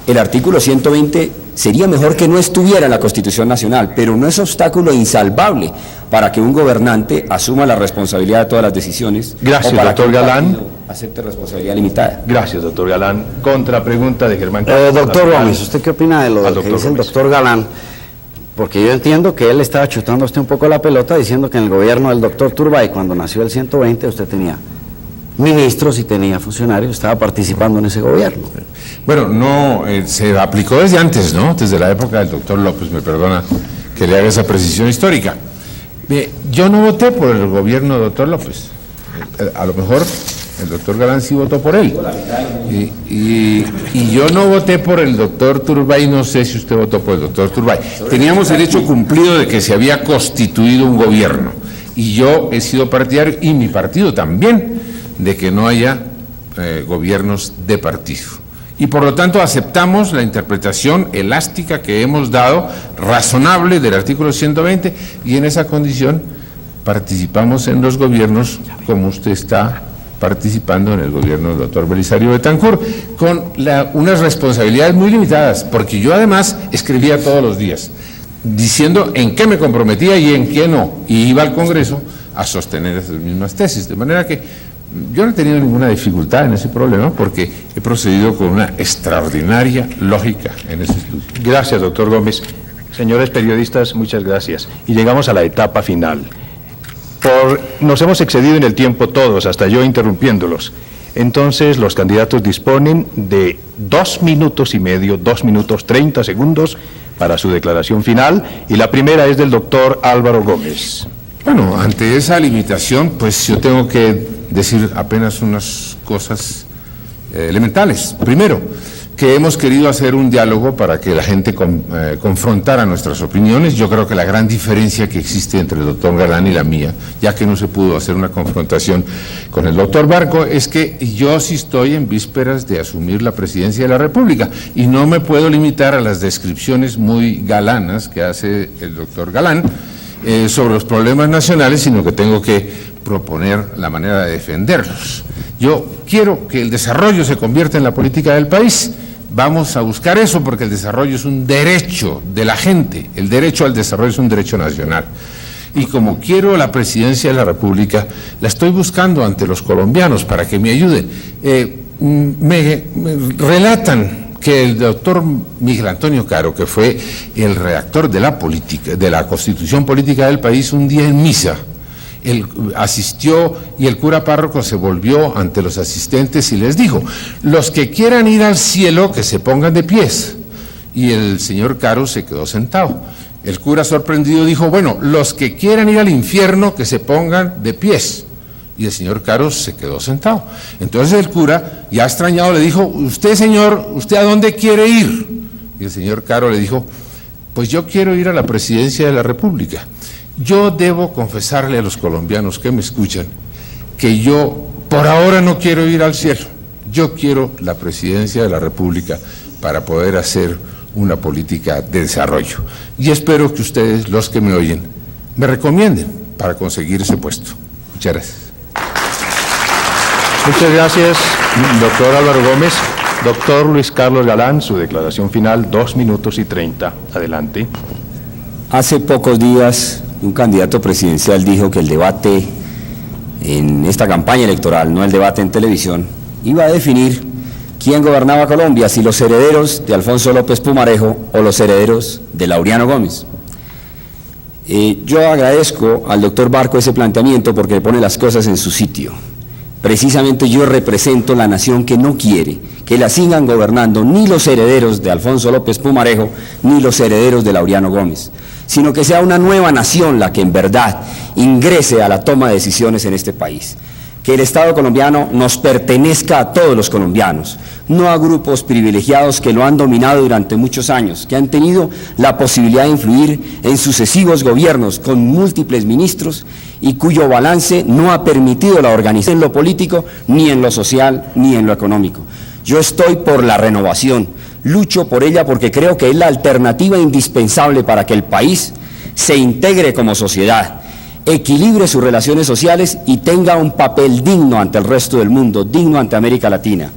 Speaker 6: el artículo 120 sería mejor que no estuviera en la Constitución Nacional, pero no es obstáculo insalvable para que un gobernante asuma la responsabilidad de todas las decisiones.
Speaker 3: Gracias,
Speaker 6: o para
Speaker 3: doctor
Speaker 6: que un
Speaker 3: Galán.
Speaker 6: partido acepte responsabilidad limitada.
Speaker 3: Gracias, doctor Galán. Contrapregunta de Germán Castro.
Speaker 8: Doctor Gómez, ¿usted qué opina de lo que dice el
Speaker 3: Gómez.
Speaker 8: doctor Galán? Porque yo entiendo que él estaba chutando a usted un poco la pelota diciendo que en el gobierno del doctor Turbay, cuando nació el 120, usted tenía ministros y tenía funcionarios, estaba participando en ese gobierno.
Speaker 5: Bueno, no, se aplicó desde antes, ¿no? Desde la época del doctor López, me perdona que le haga esa precisión histórica. Yo no voté por el gobierno del doctor López. A lo mejor el doctor Galán sí votó por él. Y yo no voté por el doctor Turbay, no sé si usted votó por el doctor Turbay. Teníamos el hecho cumplido de que se había constituido un gobierno, Y yo he sido partidario, y mi partido también, de que no haya gobiernos de partido. Y por lo tanto aceptamos la interpretación elástica que hemos dado, razonable, del artículo 120, y en esa condición participamos en los gobiernos como usted está participando en el gobierno del doctor Belisario Betancur, con unas responsabilidades muy limitadas, porque yo además escribía todos los días, diciendo en qué me comprometía y en qué no, y iba al Congreso a sostener esas mismas tesis, de manera que yo no he tenido ninguna dificultad en ese problema, porque he procedido con una extraordinaria lógica en ese estudio.
Speaker 3: Gracias, doctor Gómez. Señores periodistas, muchas gracias. Y llegamos a la etapa final. Nos hemos excedido en el tiempo todos, hasta yo interrumpiéndolos. Entonces, los candidatos disponen de 2 minutos y medio, 2 minutos 30 segundos para su declaración final, y la primera es del doctor Álvaro Gómez.
Speaker 5: Bueno, ante esa limitación, pues yo tengo que decir apenas unas cosas elementales. Primero, que hemos querido hacer un diálogo para que la gente confrontara nuestras opiniones. Yo creo que la gran diferencia que existe entre el doctor Galán y la mía, ya que no se pudo hacer una confrontación con el doctor Barco, es que yo sí estoy en vísperas de asumir la presidencia de la República y no me puedo limitar a las descripciones muy galanas que hace el doctor Galán sobre los problemas nacionales, sino que tengo que proponer la manera de defenderlos. Yo quiero que el desarrollo se convierta en la política del país. Vamos a buscar eso, porque el desarrollo es un derecho de la gente, el derecho al desarrollo es un derecho nacional. Y como quiero la presidencia de la República, la estoy buscando ante los colombianos para que me ayuden. Me relatan que el doctor Miguel Antonio Caro, que fue el redactor de la política, de la Constitución Política del país, un día en misa, él asistió y el cura párroco se volvió ante los asistentes y les dijo: los que quieran ir al cielo, que se pongan de pies. Y el señor Caro se quedó sentado. El cura, sorprendido, dijo: bueno, los que quieran ir al infierno, que se pongan de pies. Y el señor Caro se quedó sentado. Entonces el cura, ya extrañado, le dijo: usted, señor, ¿usted a dónde quiere ir? Y el señor Caro le dijo: pues yo quiero ir a la presidencia de la República. Yo debo confesarle a los colombianos que me escuchan que yo por ahora no quiero ir al cielo. Yo quiero la presidencia de la República para poder hacer una política de desarrollo. Y espero que ustedes, los que me oyen, me recomienden para conseguir ese puesto. Muchas gracias.
Speaker 3: Muchas gracias, doctor Álvaro Gómez. Doctor Luis Carlos Galán, su declaración final, 2 minutos y 30. Adelante.
Speaker 6: Hace pocos días un candidato presidencial dijo que el debate en esta campaña electoral, no el debate en televisión, iba a definir quién gobernaba Colombia, si los herederos de Alfonso López Pumarejo o los herederos de Laureano Gómez. Yo agradezco al doctor Barco ese planteamiento porque pone las cosas en su sitio. Precisamente yo represento la nación que no quiere que la sigan gobernando ni los herederos de Alfonso López Pumarejo ni los herederos de Laureano Gómez, sino que sea una nueva nación la que en verdad ingrese a la toma de decisiones en este país. Que el Estado colombiano nos pertenezca a todos los colombianos, no a grupos privilegiados que lo han dominado durante muchos años, que han tenido la posibilidad de influir en sucesivos gobiernos con múltiples ministros y cuyo balance no ha permitido la organización en lo político, ni en lo social, ni en lo económico. Yo estoy por la renovación, lucho por ella porque creo que es la alternativa indispensable para que el país se integre como sociedad, equilibre sus relaciones sociales y tenga un papel digno ante el resto del mundo, digno ante América Latina.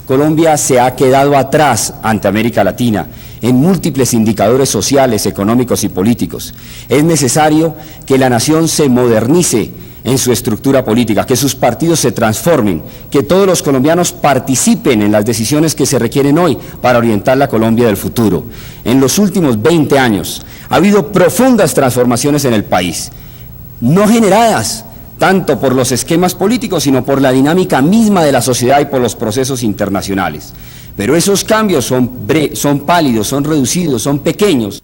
Speaker 6: Colombia se ha quedado atrás ante América Latina en múltiples indicadores sociales, económicos y políticos. Es necesario que la nación se modernice en su estructura política, que sus partidos se transformen, que todos los colombianos participen en las decisiones que se requieren hoy para orientar la Colombia del futuro. En los últimos 20 años ha habido profundas transformaciones en el país, no generadas tanto por los esquemas políticos, sino por la dinámica misma de la sociedad y por los procesos internacionales. Pero esos cambios son pálidos, son reducidos, son pequeños.